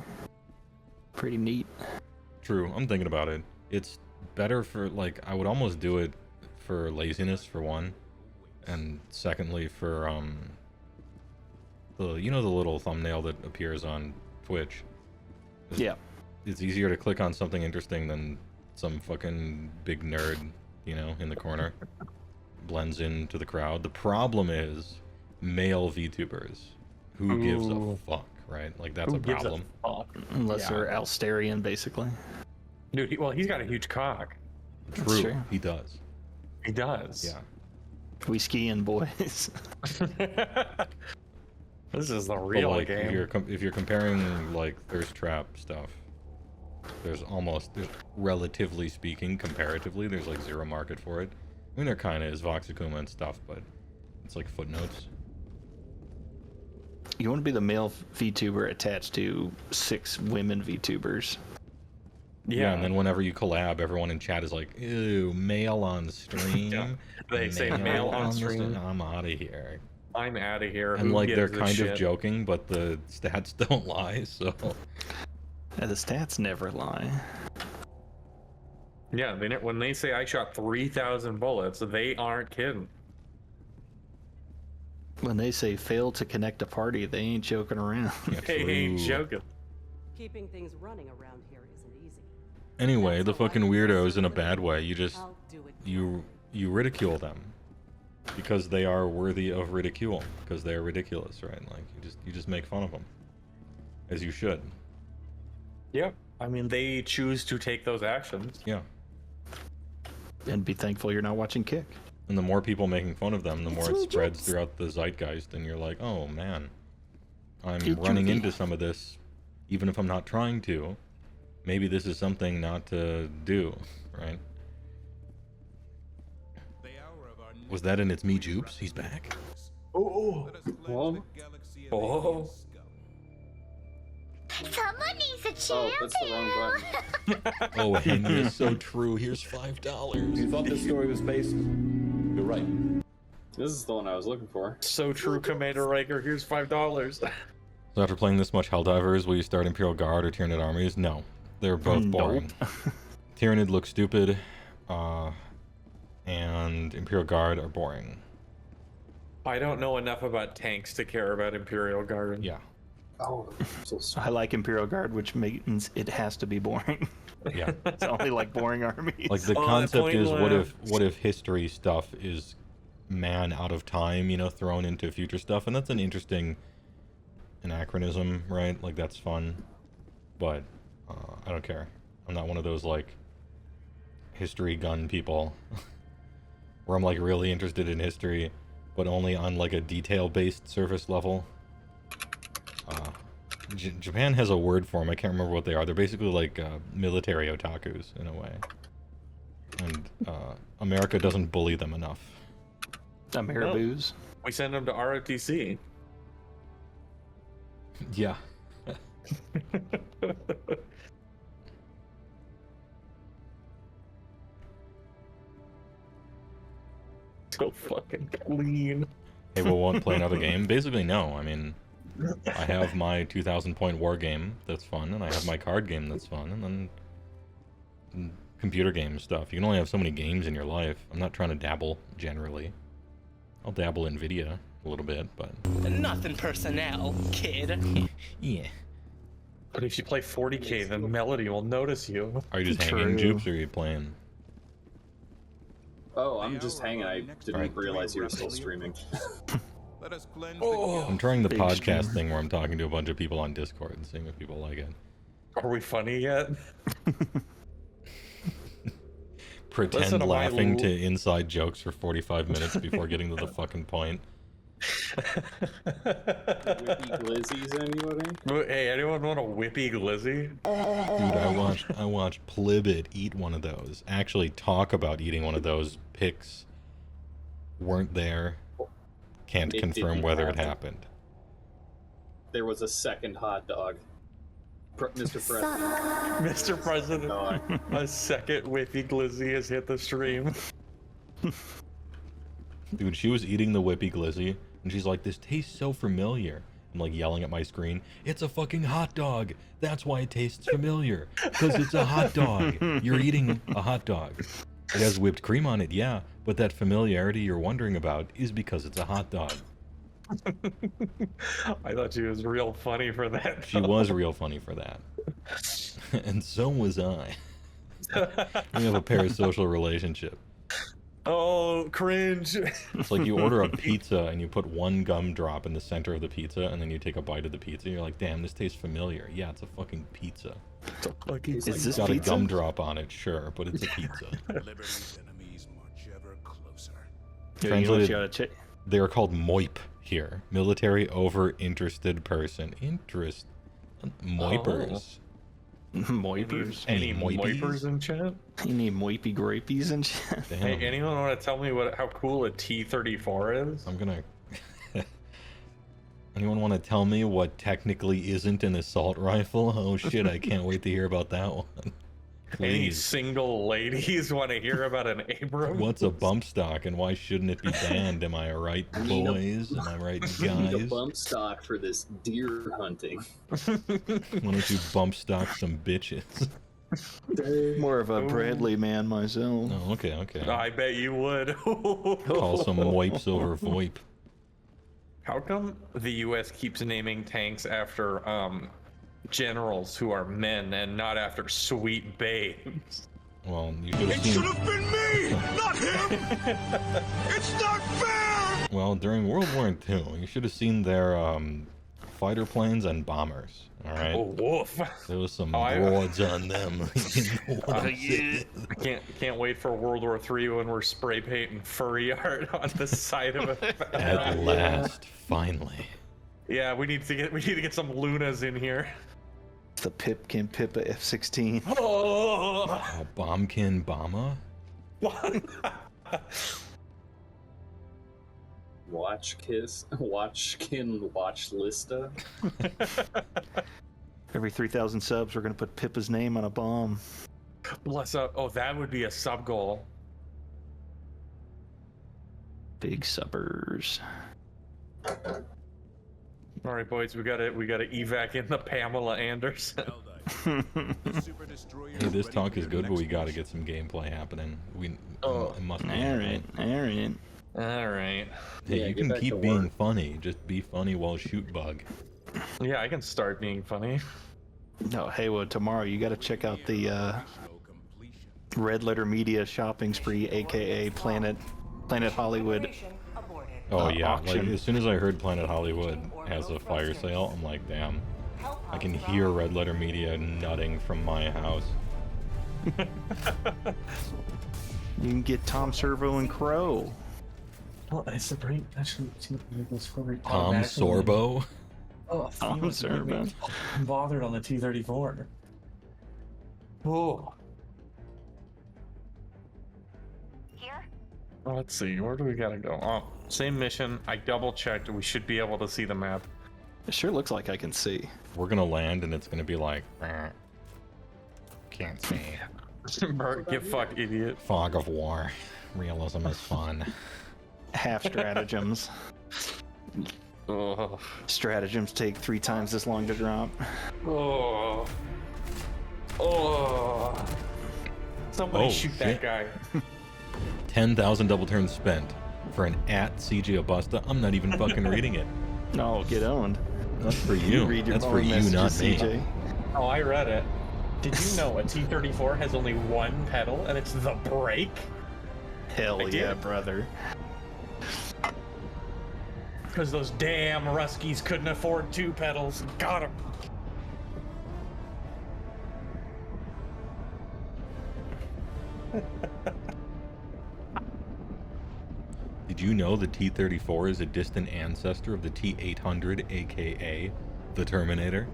pretty neat. True, I'm thinking about it. It's better for, like, I would almost do it for laziness, for one, and secondly for the little thumbnail that appears on Twitch. Yeah. It's easier to click on something interesting than some fucking big nerd, in the corner. Blends into the crowd. The problem is male VTubers. Who gives a Ooh. fuck, right? Like, that's Who a gives problem. fuck? Unless Yeah. they're Alsterian, basically. Dude, he's got a huge cock. True, true. he does. He does. Yeah. We skiing, boys. This is the But real like, game. if you're comparing like thirst trap stuff, there's relatively speaking, comparatively, there's like zero market for it. I mean, there kind of is Vox Akuma and stuff, but it's like footnotes. You want to be the male VTuber attached to 6 women VTubers. Yeah, and then whenever you collab, everyone in chat is like, "Ew, male on stream." Yeah. They say male on stream. I'm out of here. I'm out of here. And Who like they're gives a kind shit? of joking, but the stats don't lie. So The stats never lie. Yeah, when they say I shot 3,000 bullets, they aren't kidding. When they say fail to connect a party, they ain't joking around. yeah, They ain't true. joking. Keeping things running around here isn't easy. Anyway, the fucking weirdos in a bad way. You just I'll do it. you ridicule them because they are worthy of ridicule because they are ridiculous, right? Like you just make fun of them, as you should. Yep. I mean, they choose to take those actions. Yeah. And be thankful you're not watching Kick. And the more people making fun of them, the more it spreads throughout the zeitgeist, and you're like, oh man, I'm It's running tricky. into some of this, even if I'm not trying to. Maybe this is something not to do, right? The hour of our Was that in It's Me Jupes? He's back? Oh, Let us cleanse Whoa. the galaxy of Oh. alien scum. Someone needs a Oh, champion. that's the wrong button. Oh, Henry is so true. Here's $5. You thought this story was based? You're right. This is the one I was looking for. so true, Commander Riker. Here's $5. So after playing this much Helldivers, will you start Imperial Guard or Tyranid armies? No. They're both Nope. boring. Tyranid looks stupid, and Imperial Guard are boring. I don't know enough about tanks to care about Imperial Guard. Yeah. Oh, so I like Imperial Guard, which means it has to be boring. Yeah. It's only like boring armies. Like the Oh, that concept point is left. what if history stuff is man out of time, thrown into future stuff, and that's an interesting anachronism, right? Like that's fun. But I don't care. I'm not one of those like history gun people where I'm like really interested in history, but only on like a detail-based surface level. Japan has a word for them. I can't remember what they are. They're basically like military otakus in a way. And America doesn't bully them enough. Ameriboos. We send them to ROTC. Yeah. So fucking clean. Hey, well, won't play another game? Basically, no. I mean, I have my 2,000 point war game that's fun, and I have my card game that's fun, and then computer game stuff. You can only have so many games in your life. I'm not trying to dabble generally. I'll dabble in Nvidia a little bit, but Nothing personnel, kid. yeah. But if you play 40k, then Melody will notice you. Are you just True. hanging, Jupes, or are you playing? Oh, I'm just hanging. I didn't Right. realize you were still streaming. Let us cleanse Oh. I'm trying the Big podcast stream. thing where I'm talking to a bunch of people on Discord and seeing if people like it. Are we funny yet? Pretend Listen to my laughing l- to inside jokes for 45 minutes before getting to the fucking point. Wiki glizzies, anybody? Hey, anyone want a whippy glizzy? Dude, I watched Plibit eat one of those. Actually talk about eating one of those. Pics weren't there. Can't It confirm didn't whether it happen. happened. There was a second hot dog. Mr. President. Mr. President, Dog. a second whippy glizzy has hit the stream. Dude, she was eating the Whippy Glizzy, and she's like, this tastes so familiar. I'm like yelling at my screen, it's a fucking hot dog. That's why it tastes familiar. Because it's a hot dog. You're eating a hot dog. It has whipped cream on it, yeah, but that familiarity you're wondering about is because it's a hot dog. I thought she was real funny for that. She was real funny for that. And so was I. We have a parasocial relationship. Oh, cringe. It's like you order a pizza and you put one gumdrop in the center of the pizza, and then you take a bite of the pizza. And you're like, damn, this tastes familiar. Yeah, it's a fucking pizza. Is this It's got a pizza? gumdrop on it, sure, but it's a pizza. Liberty's enemies march ever closer. Dude, you know what Translated, you gotta check? they are called MOIP here. Military over interested person. Interest. Moipers. Moipers. Any Moipies? wipers in chat? You need moipy grapies and shit. Damn. Hey, anyone want to tell me how cool a T-34 is? I'm gonna. Anyone want to tell me what technically isn't an assault rifle? Oh shit, I can't wait to hear about that one. Any Please. single ladies want to hear about an Abrams? What's a bump stock and why shouldn't it be banned? Am I right, boys? Am I right, Need a guys? bump stock for this deer hunting. Why don't you bump stock some bitches? More of a Bradley man myself. Oh, okay, okay. I bet you would. Call some wipes over VoIP. How come the U.S. keeps naming tanks after generals who are men and not after sweet babes? Well, you should have seen. been me, not him. It's not fair. Well, during World War II, you should have seen their fighter planes and bombers. All right. Oh, woof! There was some I- broads on them. You know what I'm saying? I can't wait for World War III when we're spray painting furry art on the side of it. At last, finally. Yeah, we need to get some Lunas in here. The Pipkin Pippa F-16. Oh, A Bombkin Bomber? Watch Lista. Every 3,000 subs, we're gonna put Pippa's name on a bomb. bless up. Oh, that would be a sub goal. Big subbers. All right, boys, we gotta evac in the Pamela Anderson. The super destroyer Hey, this ready talk for is your good, but next we gotta mission. get some gameplay happening. Oh, it must be. Alright, alright. All right. Hey, Yeah, you get can back to keep being work. funny. Just be funny while shoot bug. Yeah, I can start being funny. No, Heywoah, tomorrow you gotta check out the Operational completion. Red Letter Media shopping spree, aka Planet Hollywood. Operation aborted. Oh yeah, like auction. as soon as I heard Planet Hollywood has a fire sale, I'm like, damn. I can hear Red Letter Media nutting from my house. You can get Tom Servo and Crow. Well, it's the break. Actually, Tom Sorbo? Oh, Tom Servo. I'm bothered on the T-34. Oh. Here? Let's see, where do we gotta go? Oh, same mission. I double checked. We should be able to see the map. It sure looks like I can see. We're gonna land and it's gonna be like, can't see. Bert, get fucked, idiot. Fog of war. Realism is fun. Half stratagems. Oh. Stratagems take 3 times this long to drop. Oh. Oh. Somebody Oh, shoot shit. that guy. 10,000 double turns spent for an at CJ Abusta. I'm not even fucking reading it. No, get owned. That's for you. Read your That's for own you, messages, not me. CJ. Oh, I read it. Did you know a T-34 has only one pedal and it's the brake? Hell I yeah, did. brother. Because those damn Ruskies couldn't afford 2 pedals. Got 'em. Did you know the T-34 is a distant ancestor of the T-800, aka the Terminator?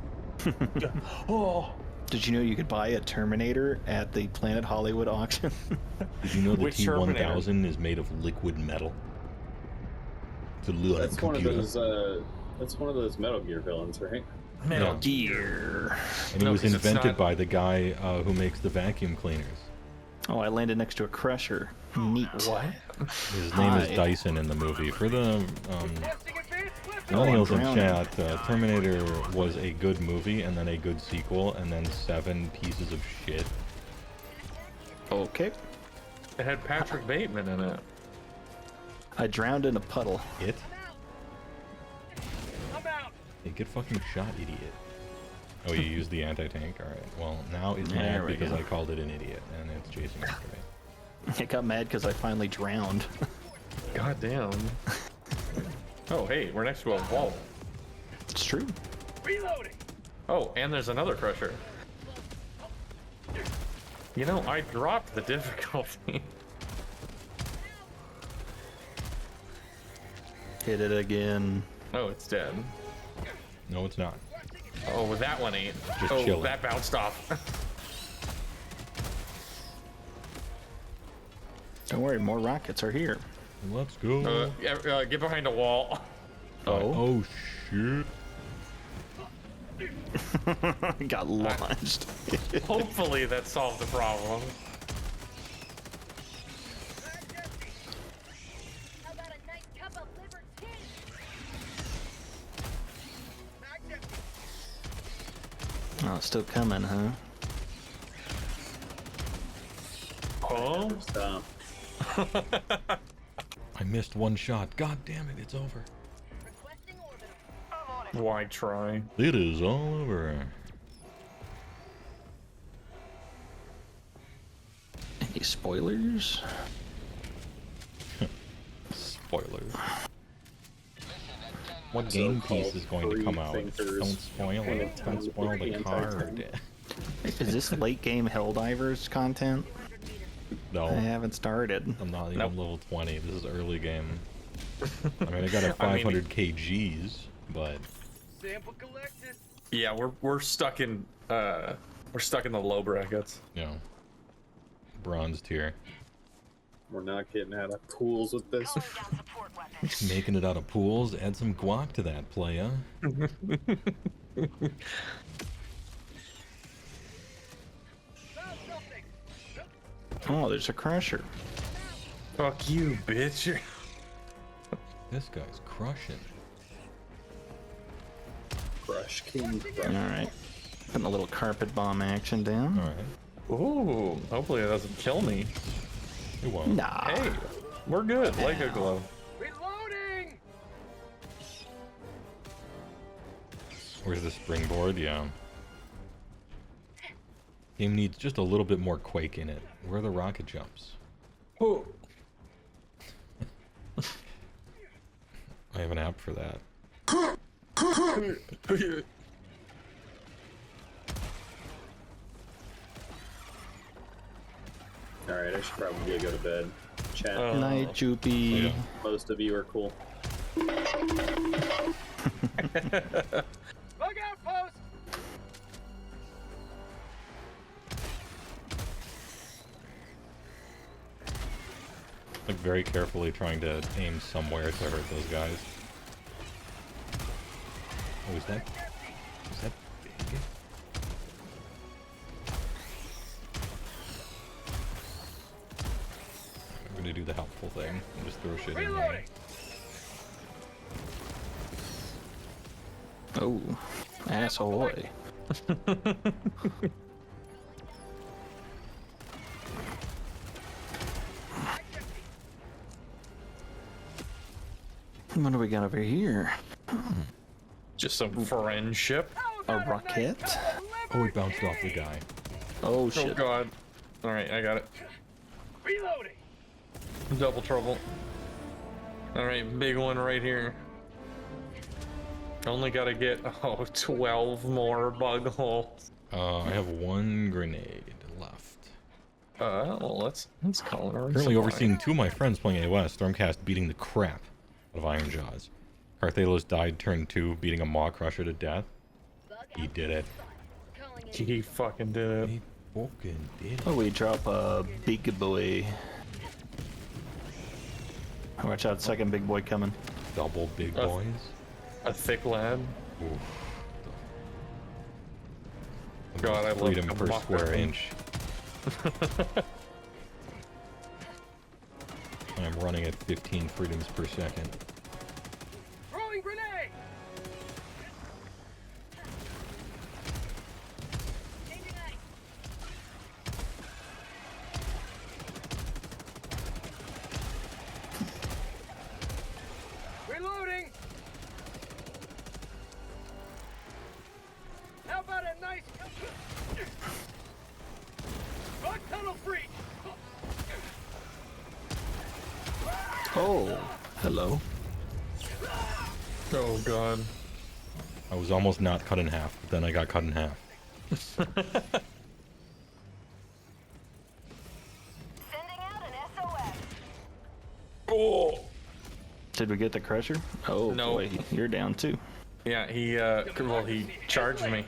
Oh. Did you know you could buy a Terminator at the Planet Hollywood auction? Did you know the Which T-1000 is made of liquid metal? It's a little That's one of computer. those. That's one of those Metal Gear villains, right? Metal Yeah. Gear. And it No, was 'cause it's invented not- by the guy who makes the vacuum cleaners. Oh, I landed next to a crusher. Neat. What? His name is Hi. Dyson in the movie. For the millennials in drowning. chat, Terminator was a good movie and then a good sequel and then 7 pieces of shit. Okay. It had Patrick Bateman in it. I drowned in a puddle. It? Hey, get fucking shot, idiot. Oh, you used the anti-tank? Alright. Well, now it's There mad we because go. I called it an idiot and it's chasing after me. I got mad because I finally drowned. God damn. Oh, hey, we're next to a wall. It's true. Reloading. Oh, and there's another crusher. You know, I dropped the difficulty. Hit it again. Oh, it's dead. No, it's not. Oh, that one ain't. Just oh, chilling. that bounced off. Don't worry, more rockets are here. Let's go. Get behind a wall. Oh shit. Got launched. Hopefully that solved the problem. How about a nice cup of liver tea? Oh, it's still coming, huh? Oh? Stop. I missed one shot. God damn it, it's over. Requesting orbital. Why try? It is all over. Any spoilers? Spoilers. What game piece is going to come out? Don't spoil it. Don't spoil the card. Is this late game Helldivers content? I No, haven't started. I'm not even Nope. level 20. This is early game. I mean, I got a 500 kgs, but Sample collected. Yeah, we're stuck in the low brackets. you know, bronze tier. We're not getting out of pools with this. Making it out of pools. Add some guac to that, playa. Found something. Oh, there's a crusher. Fuck you, bitch. This guy's crushing. Crush King Crush. Alright. Putting a little carpet bomb action down. All right, Ooh, hopefully it doesn't kill me. it won't. Nah. Hey, we're good. Lego glow. Reloading. Where's the springboard? Yeah. Game needs just a little bit more Quake in it. Where are the rocket jumps? Oh. I have an app for that. Alright, I should probably go to bed. Chat. Night, Joopy. Yeah. Most of you are cool. Bug outpost. Like very carefully trying to aim somewhere to hurt those guys. Oh, is that big? I'm gonna do the helpful thing and just throw shit in here. Reloading. Oh, asshole. What do we got over here? Just some friendship. A rocket? Oh, he bounced off the guy. Oh Oh shit. god. Alright, I got it. Reloading. Double trouble. Alright, big one right here. Only gotta get 12 more bug holes. I have one grenade left. Well, let's call it. Currently overseeing two of my friends playing AOS, Stormcast beating the crap out of Iron Jaws. Carthalos died turn 2, beating a Maw Crusher to death. He did it. Calling it. He fucking did it. He fucking did it. Oh, we drop a big boy. Watch out, second big boy coming. Double big boys. A thick lad. Oof. God, I love Freedom per democracy. square inch. I'm running at 15 freedoms per second. Throwing grenade. Changing ice. Reloading. How about a nice bug tunnel breach? Oh, hello. Oh god. I was almost not cut in half, but then I got cut in half. Sending out an SOS. Oh. Did we get the crusher? Oh No. boy, you're down too. Yeah, he charged me.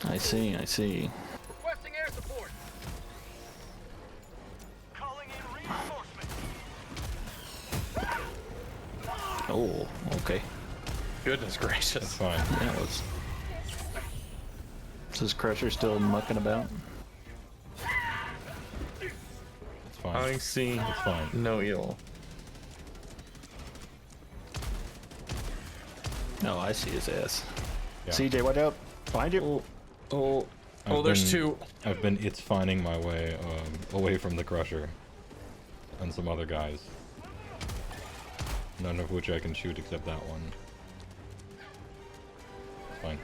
I see, I see. Requesting air support. Calling in reinforcements. Oh, okay. Goodness That's gracious. fine. Yeah, let's... Is this crusher still mucking about? It's fine. I see It's fine. no evil. No, I see his ass. Yeah. CJ, watch out! Behind you! Oh, I've there's been- two. I've been it's finding my way away from the crusher and some other guys. None of which I can shoot except that one. It's fine.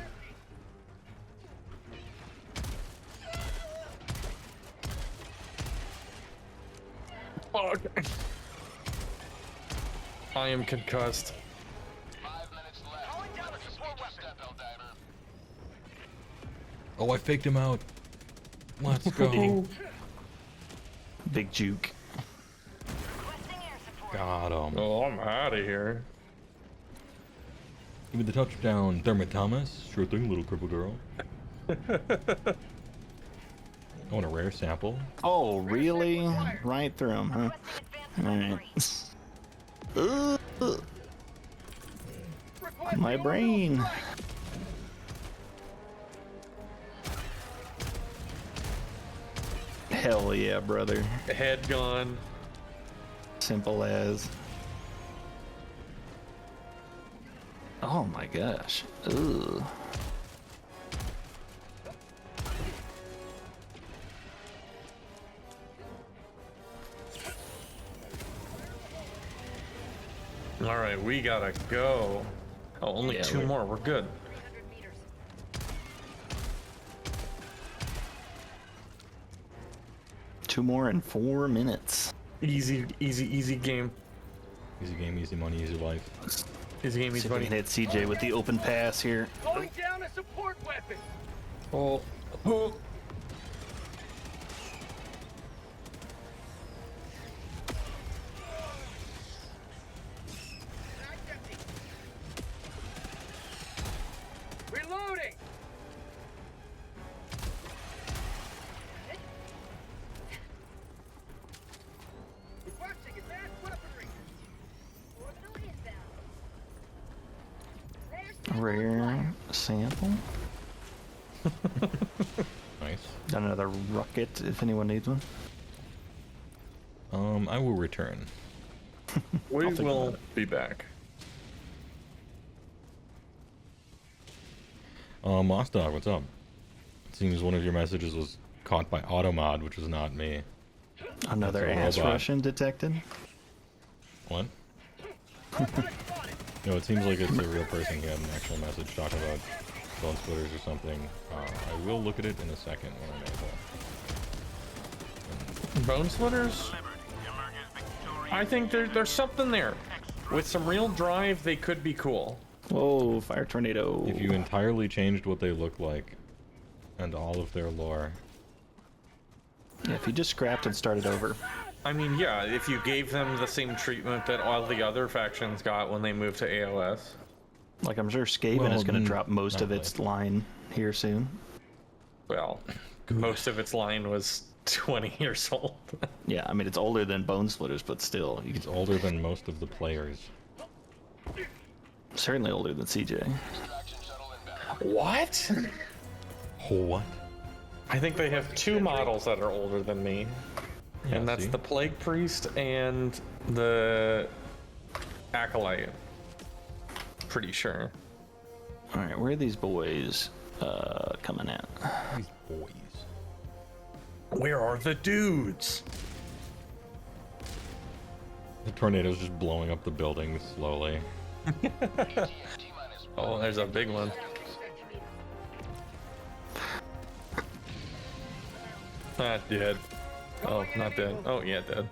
Fuck. I am concussed. 5 minutes left. Calling down a support weapon. Helldiver. Oh, I faked him out. Let's go. Big juke. Requesting air support. Got him. Oh, I'm out of here. Give me the touchdown, Dermot Thomas. Sure thing, little cripple girl. I want a rare sample. Oh, really? Right through him, huh? Requesting advanced Alright. Requesting My orbital brain. strike. Hell yeah, brother. Head gone. Simple as. Oh my gosh. Ugh. All right, we gotta go. Oh, only Yeah, two we're- more. We're good. 300 meters. Two more in 4 minutes. Easy, easy, easy game. Easy game, easy money, easy life. Easy game, See easy if we money. can hit CJ with the open pass here. Calling down a support weapon. Oh, oh. Mag's empty. Reloading. Requesting advanced weaponry. Orbital inbound. There's Rare sample. Nice. Got another rocket if anyone needs one. I will return. We think will about it. be back. Moss Dog, what's up? It seems one of your messages was caught by Automod, which was not me. Another That's a ass robot. Russian detected. What? No, it seems like it's a real person. He had an actual message talking about bone splitters or something. I will look at it in a second when I'm able. Bone splitters? I think there's something there. With some real drive, they could be cool. Whoa, fire tornado. If you entirely changed what they look like and all of their lore, Yeah, if you just scrapped and started over. I mean, yeah, if you gave them the same treatment that all the other factions got when they moved to AOS. Like, I'm sure Skaven Well, is going to drop most not of its line here soon. Well, most of its line was 20 years old. Yeah, I mean, it's older than Bone Splitters, but still, you it's can, older than most of the players. certainly older than CJ. What? What? I think they have two models that are older than me. Yeah, And that's see? the Plague Priest and the Acolyte. Pretty sure. All right, where are these boys coming at? These boys. Where are the dudes? The tornado's just blowing up the building slowly. Oh, there's a big one. Not dead. Oh, not dead. Oh, yeah, dead.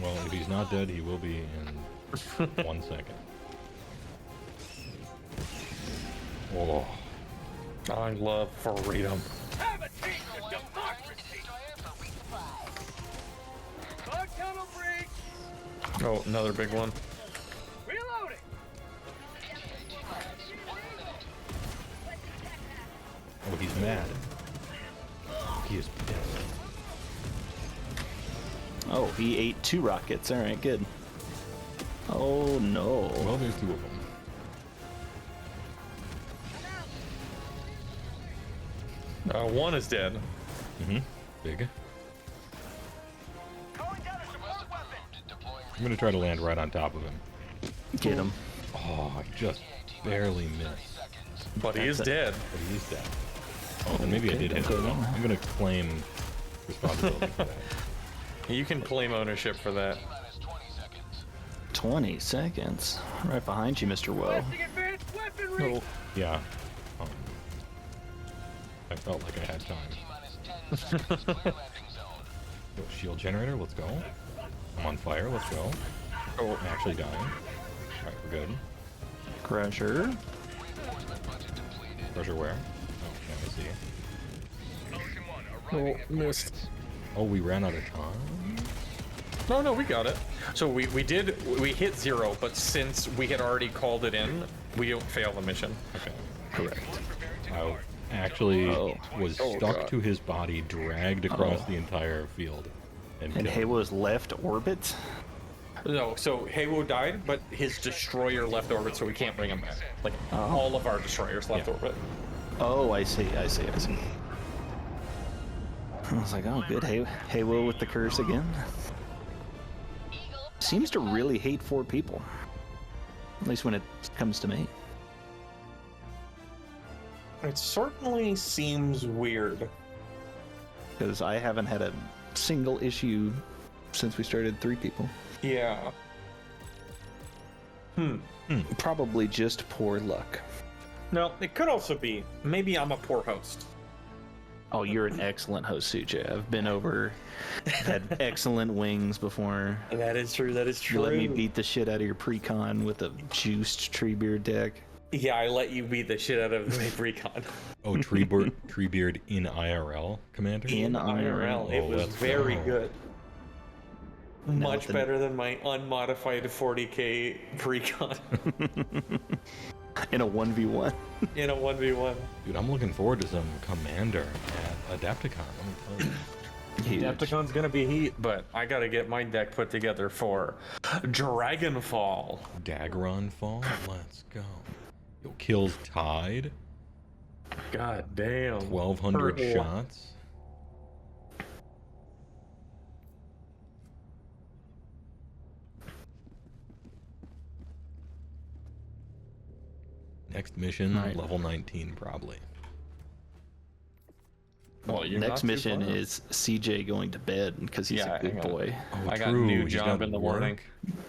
Well, if he's not dead, he will be in 1 second. Oh, I love freedom. Have a taste of democracy! Bug tunnel breach! Oh, another big one. Reloading! oh, he's mad. He is pissed. Oh, he ate 2 rockets. All right, good. Oh no. Well, there's 2 of them. One is dead. Mm-hmm. Big. Calling down a support weapon! I'm gonna try to land right on top of him. Get him. Oh, I just barely missed. But he is That's dead. But he is dead. Oh, and maybe I did hit him. I'm gonna claim responsibility for that. You can claim ownership for that. 20 seconds. Right behind you, Mr. Woe. Requesting advanced weaponry! Oh, Yeah. I felt like I had time. Yo, shield generator, let's go. I'm on fire, let's go. Oh, I'm actually dying. Alright, we're good. Crusher. Pressure where? Oh, yeah, I see. oh, missed. Oh, we ran out of time? No, we got it. So we hit 0, but since we had already called it in, we don't fail the mission. Okay. Correct. I actually was Oh, stuck God. to his body, dragged across the entire field. And And killed him. Heywoah's left orbit. No, so Heywoah died, but his destroyer left orbit, so we can't bring him back. Like, all of our destroyers left Yeah. orbit. Oh, I see. I was like, oh, good. Heywoah with the curse again. Seems to really hate 4 people. At least when it comes to me. It certainly seems weird. Because I haven't had a single issue since we started 3 people. Yeah. Probably just poor luck. No, it could also be, maybe I'm a poor host. Oh, you're an excellent host, Suja. I've been over, had excellent wings before. That is true, that is You let me beat the shit out of your precon with a juiced Treebeard deck. Yeah, I let you beat the shit out of my recon. Oh, Treebeard in IRL, Commander? In IRL, it Oh, was let's very go. good. Now Much with the- better than my unmodified 40k precon In a 1v1. in a 1v1. Dude, I'm looking forward to some Commander at Adapticon, let me tell you. Huge. Adepticon's gonna be heat, but I gotta get my deck put together for Dragonfall. Daggeron Fall, let's go. Yo, kills Tide, God damn. 1,200 Hurt. shots. Next mission, Right. level 19 probably. Well, you're Next not too mission far. is CJ going to bed because he's Yeah, a good I got it. boy. Oh, I got a new he's job got in the work. morning.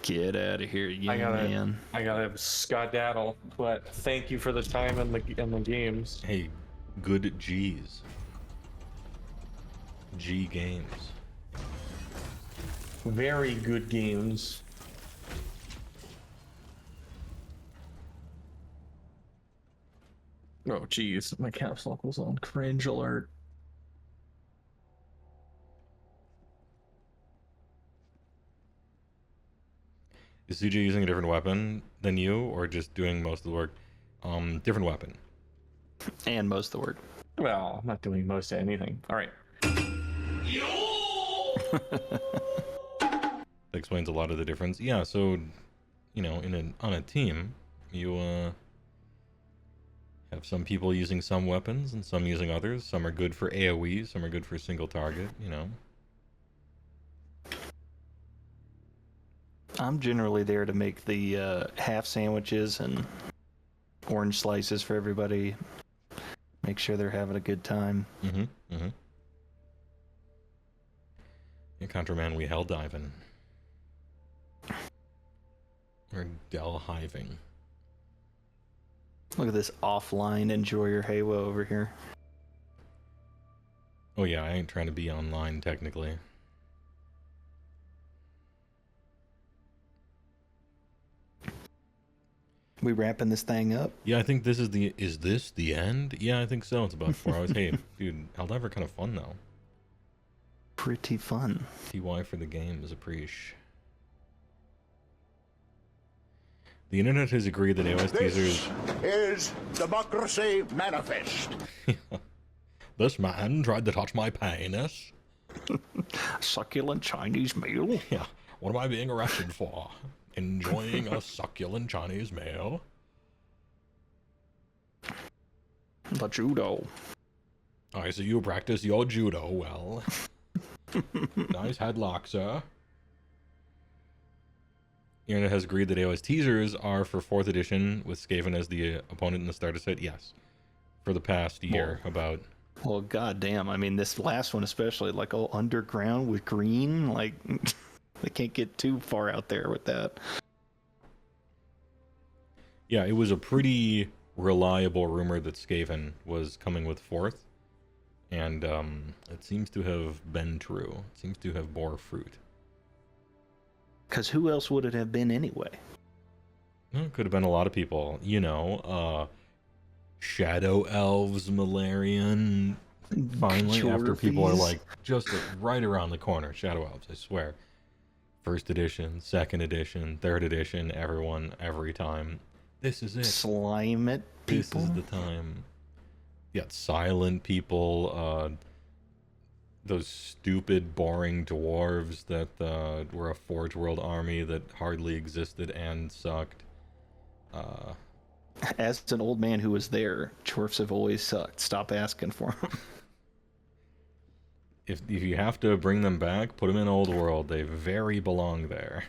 Get out of here, you I gotta, man. I gotta skedaddle, but thank you for the time and the games. Hey, good G's. G games. Very good games. Oh, jeez, my caps lock was on cringe alert. Is CJ using a different weapon than you, or just doing most of the work? Different weapon. And most of the work. Well, I'm not doing most of anything. All right. That explains a lot of the difference. Yeah, so, you know, on a team, you have some people using some weapons and some using others. Some are good for AoE, some are good for single target, you know. I'm generally there to make the half sandwiches and orange slices for everybody. Make sure they're having a good time. In Contraman, we Helldiving. Or Del Hiving. Look at this offline enjoyer Heywoah over here. Oh yeah, I ain't trying to be online technically. We wrapping this thing up? Yeah, I think this is this the end? Yeah, I think so. It's about 4 hours. Hey, dude, Helldiver kind of fun though. Pretty fun. TY for the game is a preach. The internet has agreed that AOS teasers... is Democracy Manifest. This man tried to touch my penis. Succulent Chinese meal? Yeah, what am I being arrested for? Enjoying a succulent Chinese meal? The judo. I see you practice your judo well. Nice headlock, sir. The internet has agreed that AOS teasers are for 4th edition with Skaven as the opponent in the starter set. Yes. For the past year, about... Well, goddamn. I mean, this last one especially, like all underground with green, like... They can't get too far out there with that. Yeah, it was a pretty reliable rumor that Skaven was coming with 4th. And it seems to have been true. It seems to have bore fruit. Because who else would it have been anyway? Well, it could have been a lot of people. You know, Shadow Elves, Malarian. Finally, after people are like, just right around the corner. Shadow Elves, I swear. 1st edition, 2nd edition, 3rd edition, everyone, every time. This is it. Slime it, people. This is the time. Yeah, silent people, those stupid, boring dwarves that were a Forge World army that hardly existed and sucked. As an old man who was there, dwarfs have always sucked. Stop asking for them. If you have to bring them back, put them in Old World. They very belong there.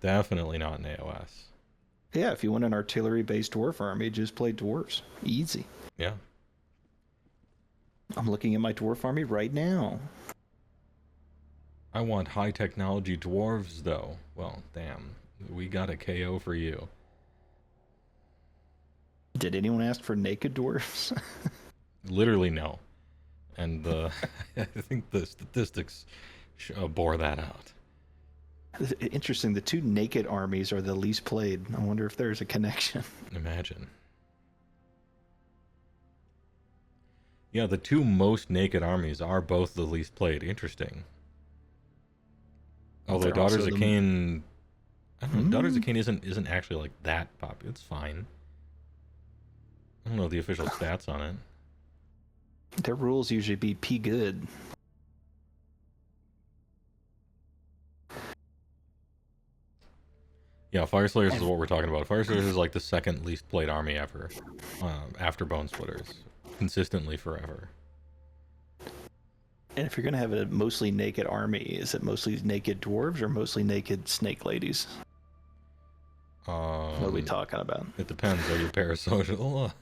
Definitely not in AOS. Yeah, if you want an artillery-based dwarf army, just play dwarves. Easy. Yeah. I'm looking at my dwarf army right now. I want high technology dwarves, though. Well, damn. We got a KO for you. Did anyone ask for naked dwarfs? Literally, no. And I think the statistics bore that out. Interesting. The 2 naked armies are the least played. I wonder if there's a connection. Imagine. Yeah, the 2 most naked armies are both the least played. Interesting. Although Daughters of Cain... I don't know, Daughters of Cain isn't actually like that popular. It's fine. I don't know the official stats on it. Their rules usually be P good. Yeah, Fire Slayers is what we're talking about. Fire Slayers is like the 2nd least played army ever, after Bone Splitters, consistently forever. And if you're gonna have a mostly naked army, is it mostly naked dwarves or mostly naked snake ladies? What are we talking about? It depends. Are you parasocial?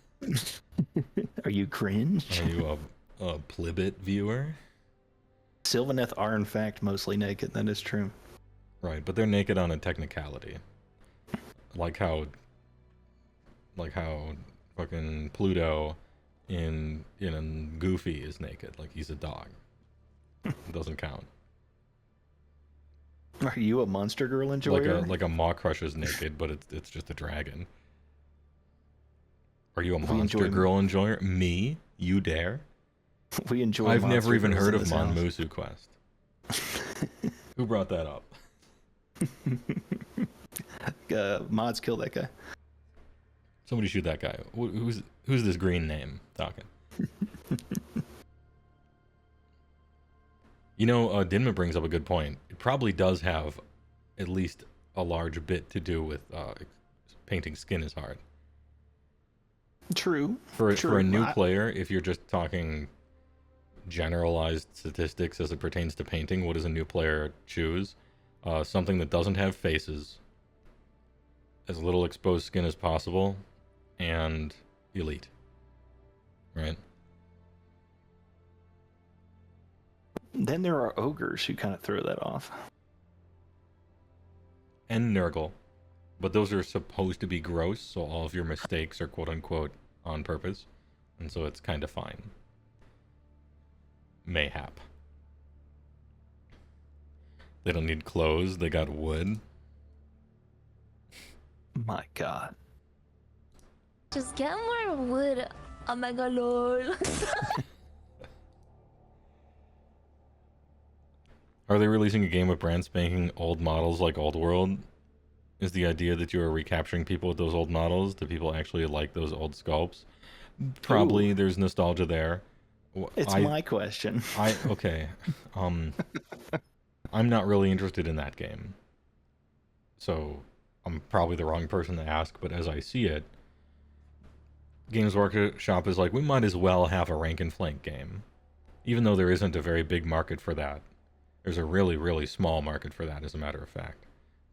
Are you cringe? Are you a plebit viewer? Sylvaneth are in fact mostly naked. That is true. Right, but they're naked on a technicality. Like how fucking Pluto in Goofy is naked. Like he's a dog. It doesn't count. Are you a Monster Girl enjoyer? Like a Maw Crush is naked, but it's just a dragon. Are you a Monster Girl enjoyer? Me? You dare? We enjoy. I've Monster never even Girls heard in of this house. Monmusu Quest. Who brought that up? Mods kill that guy. Somebody shoot that guy. Who's this green name talking? You know, Dinma brings up a good point. It probably does have at least a large bit to do with painting skin is hard. True. For a new player, if you're just talking generalized statistics as it pertains to painting, what does a new player choose? Something that doesn't have faces, as little exposed skin as possible, and elite. Right? Then there are ogres who kind of throw that off. And Nurgle. But those are supposed to be gross, so all of your mistakes are quote-unquote on purpose. And so it's kind of fine. Mayhap. They don't need clothes, they got wood. My God. Just get more wood. Oh my god, lol. Are they releasing a game with brand spanking old models like Old World? Is the idea that you are recapturing people with those old models? Do people actually like those old sculpts? Probably. Ooh. There's nostalgia there. It's my question. Okay. I'm not really interested in that game. So I'm probably the wrong person to ask, but as I see it, Games Workshop is like, we might as well have a rank and flank game. Even though there isn't a very big market for that. There's a really, really small market for that, as a matter of fact.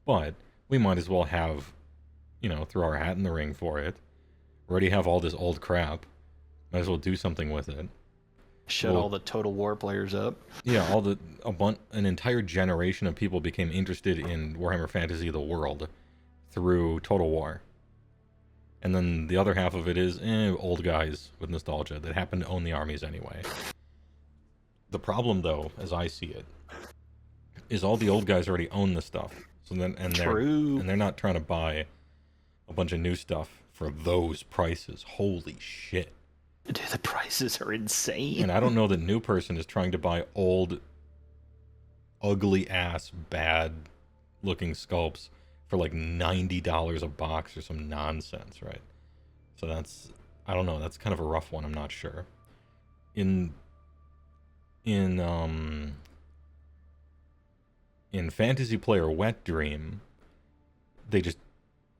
But we might as well have, throw our hat in the ring for it. We already have all this old crap. Might as well do something with it. Shut all the Total War players up. Yeah, an entire generation of people became interested in Warhammer Fantasy: The World through Total War. And then the other half of it is old guys with nostalgia that happen to own the armies anyway. The problem, though, as I see it, is all the old guys already own the stuff. So then, they're not trying to buy a bunch of new stuff for those prices. Holy shit. Dude, the prices are insane. And I don't know that new person is trying to buy old, ugly ass, bad looking sculpts for like $90 a box or some nonsense, right? So I don't know, that's kind of a rough one, I'm not sure. In Fantasy Player Wet Dream, they just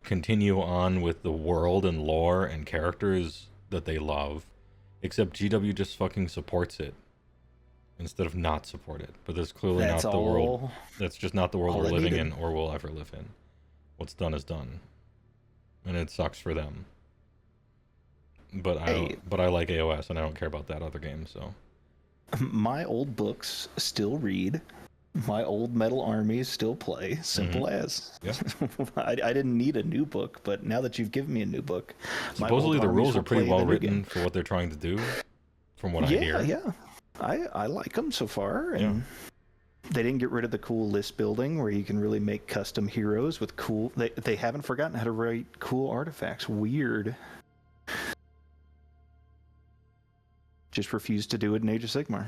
continue on with the world and lore and characters that they love, except GW just fucking supports it instead of not support it. But that's clearly not the world. That's just not the world we're living in or will ever live in. What's done is done, and it sucks for them. But I like AOS, and I don't care about that other game. So my old books still read. My old metal armies still play. Simple as. Yeah. I didn't need a new book, but now that you've given me a new book, supposedly the rules are pretty well written for what they're trying to do, from what I hear. Yeah, I like them so far, and they didn't get rid of the cool list building where you can really make custom heroes with cool. They haven't forgotten how to write cool artifacts. Weird. Just refused to do it in Age of Sigmar.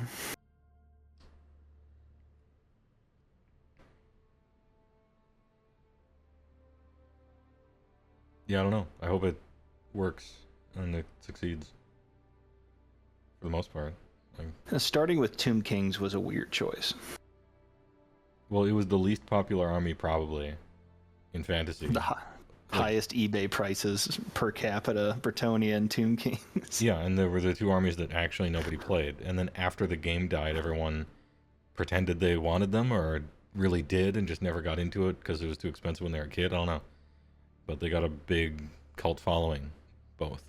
Yeah, I don't know. I hope it works and it succeeds. For the most part. Starting with Tomb Kings was a weird choice. Well, it was the least popular army, probably, in Fantasy. The highest eBay prices per capita, Bretonnia and Tomb Kings. Yeah, and there were the two armies that actually nobody played. And then after the game died, everyone pretended they wanted them or really did and just never got into it because it was too expensive when they were a kid. I don't know. But they got a big cult following, both.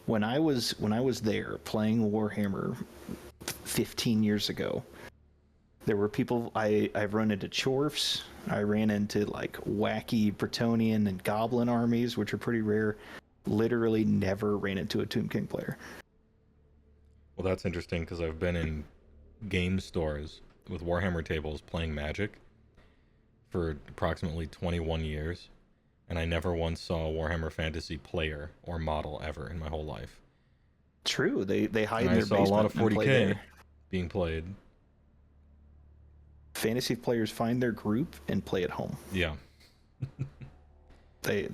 When I was there playing Warhammer 15 years ago, there were people I've run into Chorfs. I ran into like wacky Bretonian and Goblin armies, which are pretty rare. Literally never ran into a Tomb King player. Well, that's interesting because I've been in game stores with Warhammer tables playing Magic for approximately 21 years. And I never once saw a Warhammer Fantasy player or model ever in my whole life. True, they hide in and their basement. I saw a lot of 40K there. being played. Fantasy players find their group and play at home. Yeah. They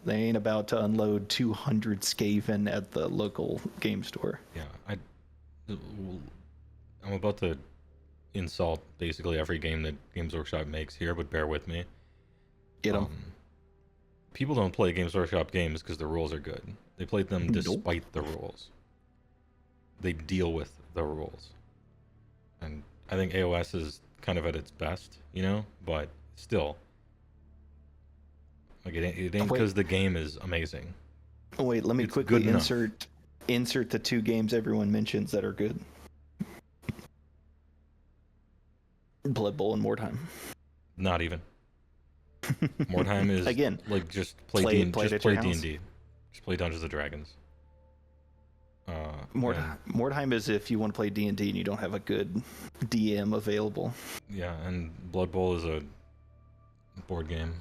ain't about to unload 200 Skaven at the local game store. Yeah, I'm about to insult basically every game that Games Workshop makes here, but bear with me. Get them. People don't play Games Workshop games because the rules are good. They play them despite the rules. They deal with the rules. And I think AOS is kind of at its best, but still. Like it ain't because the game is amazing. Oh wait, let me quickly insert the two games everyone mentions that are good. Blood Bowl and Mordheim. Not even. Mordheim is again like just play D&D. Just play Dungeons and Dragons. Mordheim is if you want to play D&D and you don't have a good DM available. Yeah, and Blood Bowl is a board game.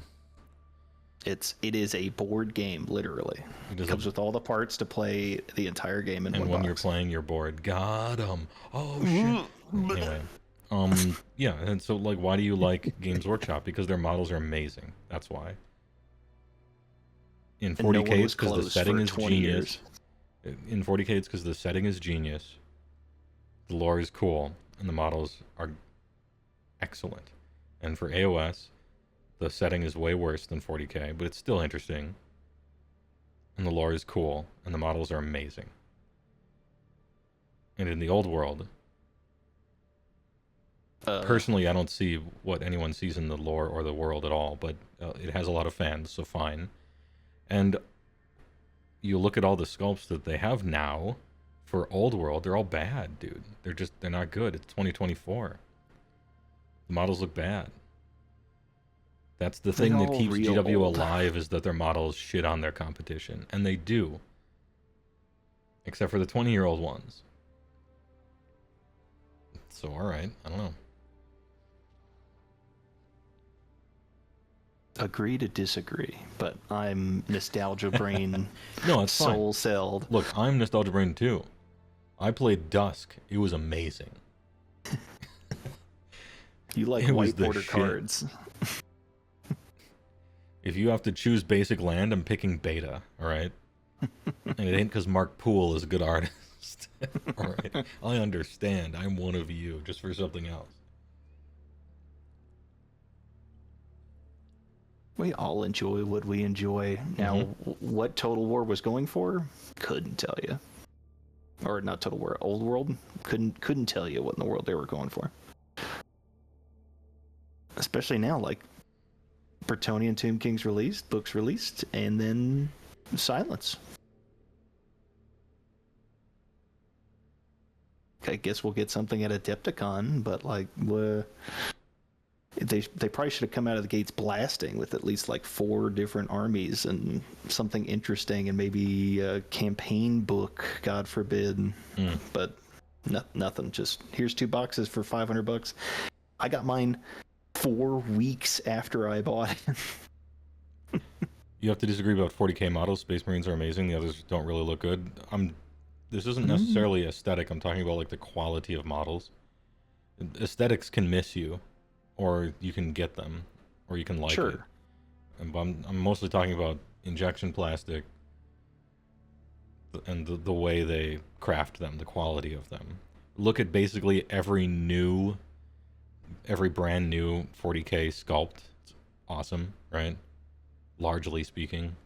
It is a board game, literally. It comes with all the parts to play the entire game in one box. And when you're playing, you're bored. Got 'em. Oh shit. Anyway, yeah, and so like, why do you like Games Workshop? Because their models are amazing. That's why. In 40K, it's because the setting is genius. In 40K, it's because the setting is genius. The lore is cool, and the models are excellent. And for AOS, the setting is way worse than 40K, but it's still interesting. And the lore is cool, and the models are amazing. And in the old world, personally, I don't see what anyone sees in the lore or the world at all, but it has a lot of fans, so fine. And you look at all the sculpts that they have now for old world, they're all bad, dude. They're not good. It's 2024. The models look bad. That's the thing that keeps GW alive, is that their models shit on their competition. And they do. Except for the 20-year-old ones. So, alright. I don't know. Agree to disagree, but I'm nostalgia brain. No, it's soul fine. celled. Look, I'm nostalgia brain too. I played Dusk. It was amazing. You like white border cards. If you have to choose basic land, I'm picking beta, alright? And it ain't because Mark Poole is a good artist. Alright? I understand. I'm one of you, just for something else. We all enjoy what we enjoy. Now, what Total War was going for? Couldn't tell you. Or not Total War, Old World? Couldn't tell you what in the world they were going for. Especially now, like, Bretonnian Tomb King's released, books released, and then silence. I guess we'll get something at Adepticon, but like, they probably should have come out of the gates blasting with at least like 4 different armies and something interesting, and maybe a campaign book, God forbid. But nothing. Just here's 2 boxes for $500. I got mine 4 weeks after I bought it. You have to disagree about 40K models. Space Marines are amazing. The others don't really look good. This isn't necessarily aesthetic. I'm talking about like the quality of models. Aesthetics can miss you, or you can get them, or you can like it. And I'm mostly talking about injection plastic and the way they craft them, the quality of them. Look at basically every brand new 40K sculpt. It's awesome, right? Largely speaking.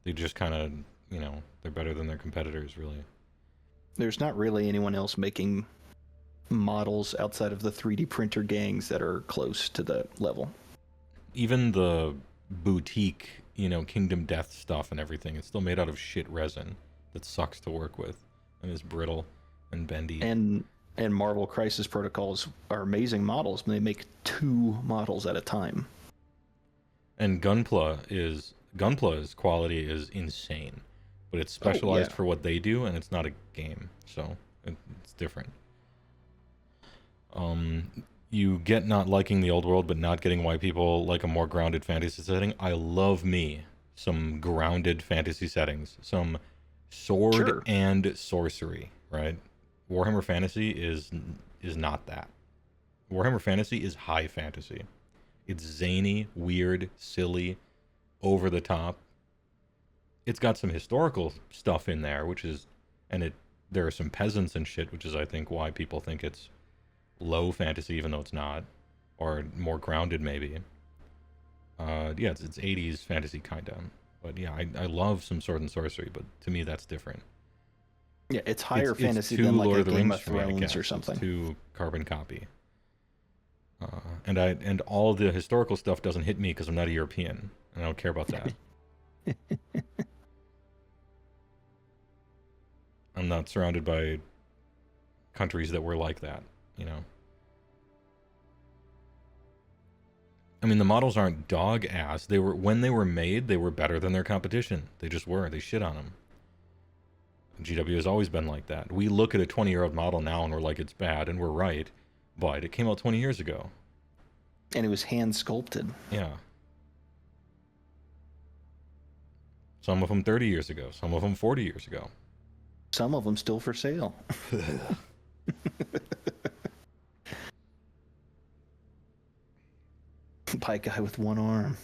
They just kind of, they're better than their competitors, really. There's not really anyone else making models outside of the 3D printer gangs that are close to that level. Even the boutique, Kingdom Death stuff and everything, it's still made out of shit resin that sucks to work with and is brittle and bendy. And Marvel Crisis Protocols are amazing models, but they make 2 models at a time. And Gunpla's quality is insane, but it's specialized for what they do, and it's not a game, so it's different. You get not liking the old world, but not getting why people like a more grounded fantasy setting. I love me some grounded fantasy settings, some sword and sorcery, right? Warhammer Fantasy is not that. Warhammer Fantasy is high fantasy. It's zany, weird, silly, over the top. It's got some historical stuff in there, there are some peasants and shit, which is, I think, why people think it's low fantasy, even though it's not, or more grounded, maybe. It's 80s fantasy, kind of. But yeah, I love some sword and sorcery, but to me, that's different. Yeah, it's higher fantasy than like Lord a Game of Thrones or something. It's too carbon copy. And all the historical stuff doesn't hit me because I'm not a European, and I don't care about that. I'm not surrounded by countries that were like that, I mean, the models aren't dog ass. When they were made, they were better than their competition. They just were. They shit on them. GW has always been like that. We look at a 20-year-old model now and we're like, it's bad, and we're right. But it came out 20 years ago. And it was hand sculpted. Yeah. Some of them 30 years ago. Some of them 40 years ago. Some of them still for sale. By a guy with one arm.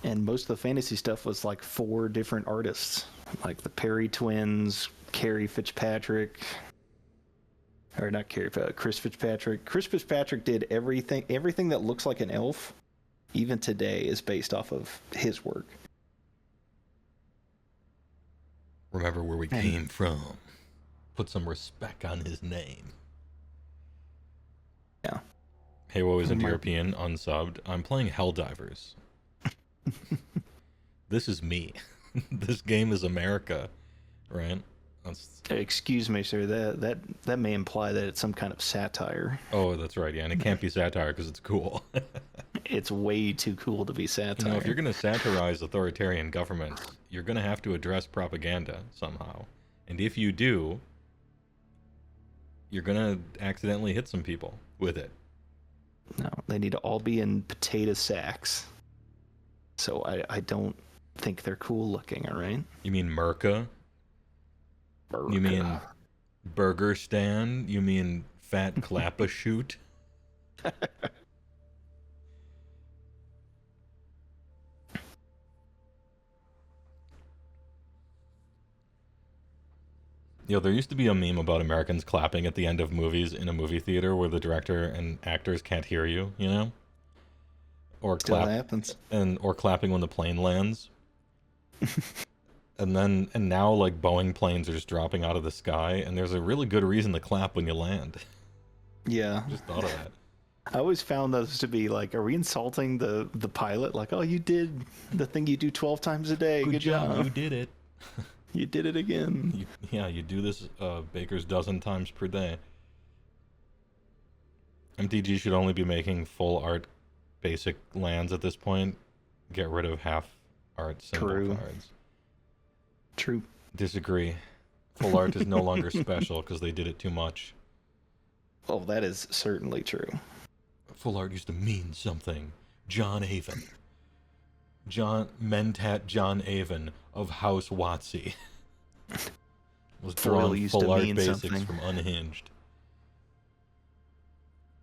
And most of the fantasy stuff was like 4 different artists, like the Perry twins, Carrie Fitzpatrick, or not Carrie, Chris Fitzpatrick. Chris Fitzpatrick did everything. Everything that looks like an elf, even today, is based off of his work. Remember where we came from. Put some respect on his name. Yeah. Heywoah isn't European, unsubbed. I'm playing Helldivers. This is me. This game is America, right? Excuse me, sir. That may imply that it's some kind of satire. Oh, that's right. Yeah, and it can't be satire because it's cool. It's way too cool to be satire. You know, if you're going to satirize authoritarian governments, you're going to have to address propaganda somehow. And if you do, you're going to accidentally hit some people with it. No, they need to all be in potato sacks. So I don't think they're cool looking, all right? You mean Merca? You mean Burger Stand? You mean Fat Clap-a-Shoot? Yo, there used to be a meme about Americans clapping at the end of movies in a movie theater where the director and actors can't hear you, you know? Or Still happens. or clapping when the plane lands. And now like Boeing planes are just dropping out of the sky, and there's a really good reason to clap when you land. Yeah. Just thought of that. I always found those to be like, are we insulting the pilot? Like, oh, you did the thing you do 12 times a day. Good job. You did it. You did it again. You do this baker's dozen times per day. MTG should only be making full art basic lands at this point. Get rid of half art symbol cards. True. Disagree. Full art is no longer special because they did it too much. Oh, that is certainly true. Full art used to mean something. John Avon. Mentat John Avon of House Watsy was drawing full art basics from Unhinged.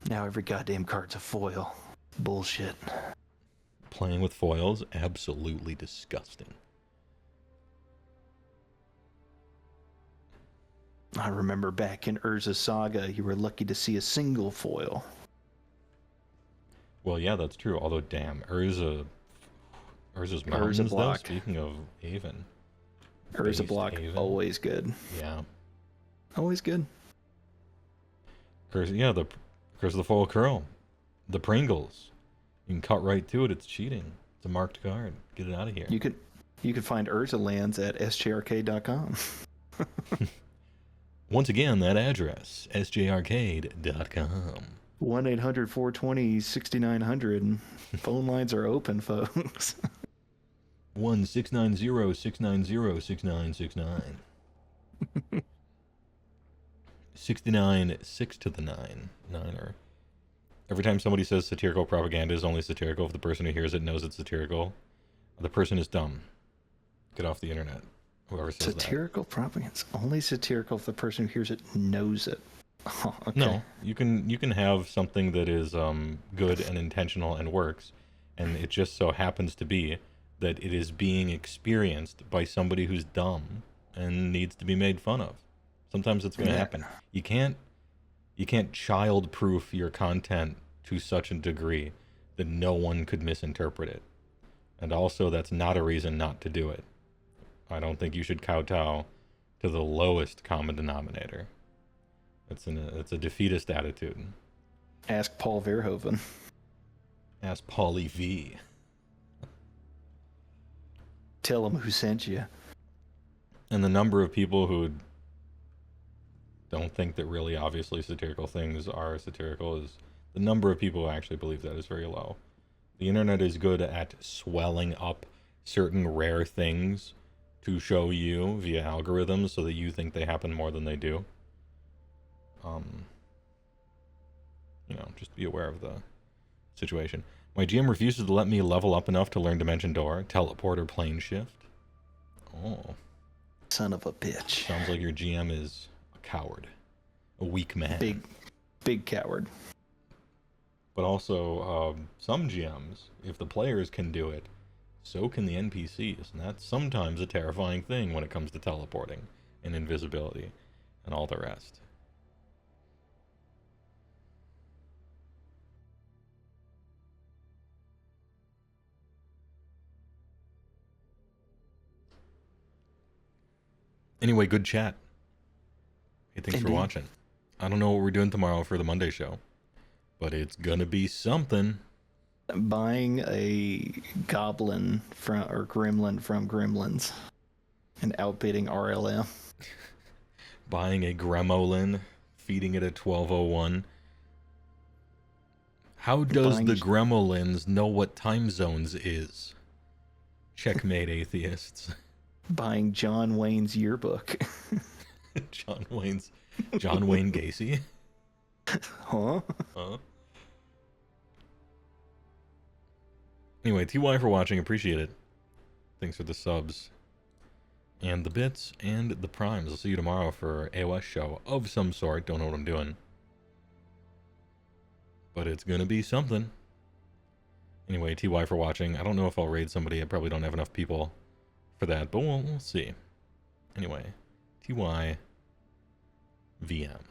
Now every goddamn card's a foil. Bullshit. Playing with foils, absolutely disgusting. I remember back in Urza Saga, you were lucky to see a single foil. Well, yeah, that's true. Although, damn, Urza's Mountains, though, speaking of Avon. Urza Block, always good. Yeah. Always good. Curse of the Foil Curl. The Pringles. You can cut right to it. It's cheating. It's a marked card. Get it out of here. You could find Urza lands at sjrk.com. Once again, that address, sjrcade.com. 1-800-420-6900. Phone lines are open, folks. 1-690-690-6969. 69 6 to the 9. Niner. Every time somebody says satirical propaganda is only satirical if the person who hears it knows it's satirical, the person is dumb. Get off the internet. Whoever says satirical propaganda is only satirical if the person who hears it knows it. Oh, okay. No, you can have something that is good and intentional and works, and it just so happens to be that it is being experienced by somebody who's dumb and needs to be made fun of. Sometimes it's going to happen. You can't child-proof your content to such a degree that no one could misinterpret it. And also, that's not a reason not to do it. I don't think you should kowtow to the lowest common denominator. It's a defeatist attitude. Ask Paul Verhoeven. Ask Paulie V. Tell him who sent you. And the number of people who don't think that really obviously satirical things are satirical is the number of people who actually believe that is very low. The internet is good at swelling up certain rare things to show you via algorithms so that you think they happen more than they do. Just be aware of the situation. My GM refuses to let me level up enough to learn Dimension Door, Teleport, or Plane Shift. Oh. Son of a bitch. Sounds like your GM is a coward. A weak man. Big coward. But also, some GMs, if the players can do it, so can the NPCs. And that's sometimes a terrifying thing when it comes to teleporting and invisibility and all the rest. Anyway, good chat. Hey, thanks for watching. I don't know what we're doing tomorrow for the Monday show, but it's gonna be something. Buying a goblin or gremlin from Gremlins and outbidding RLM. Buying a gremolin, feeding it at 12:01. How does the gremlins know what time zones is? Checkmate, atheists. Buying John Wayne's yearbook. John Wayne Gacy. Huh? Anyway, TY for watching, appreciate it. Thanks for the subs and the bits and the primes. I'll see you tomorrow for AOS show of some sort. Don't know what I'm doing, but it's gonna be something. Anyway, TY for watching. I don't know if I'll raid somebody. I probably don't have enough people for that, but we'll see. Anyway, TY VM.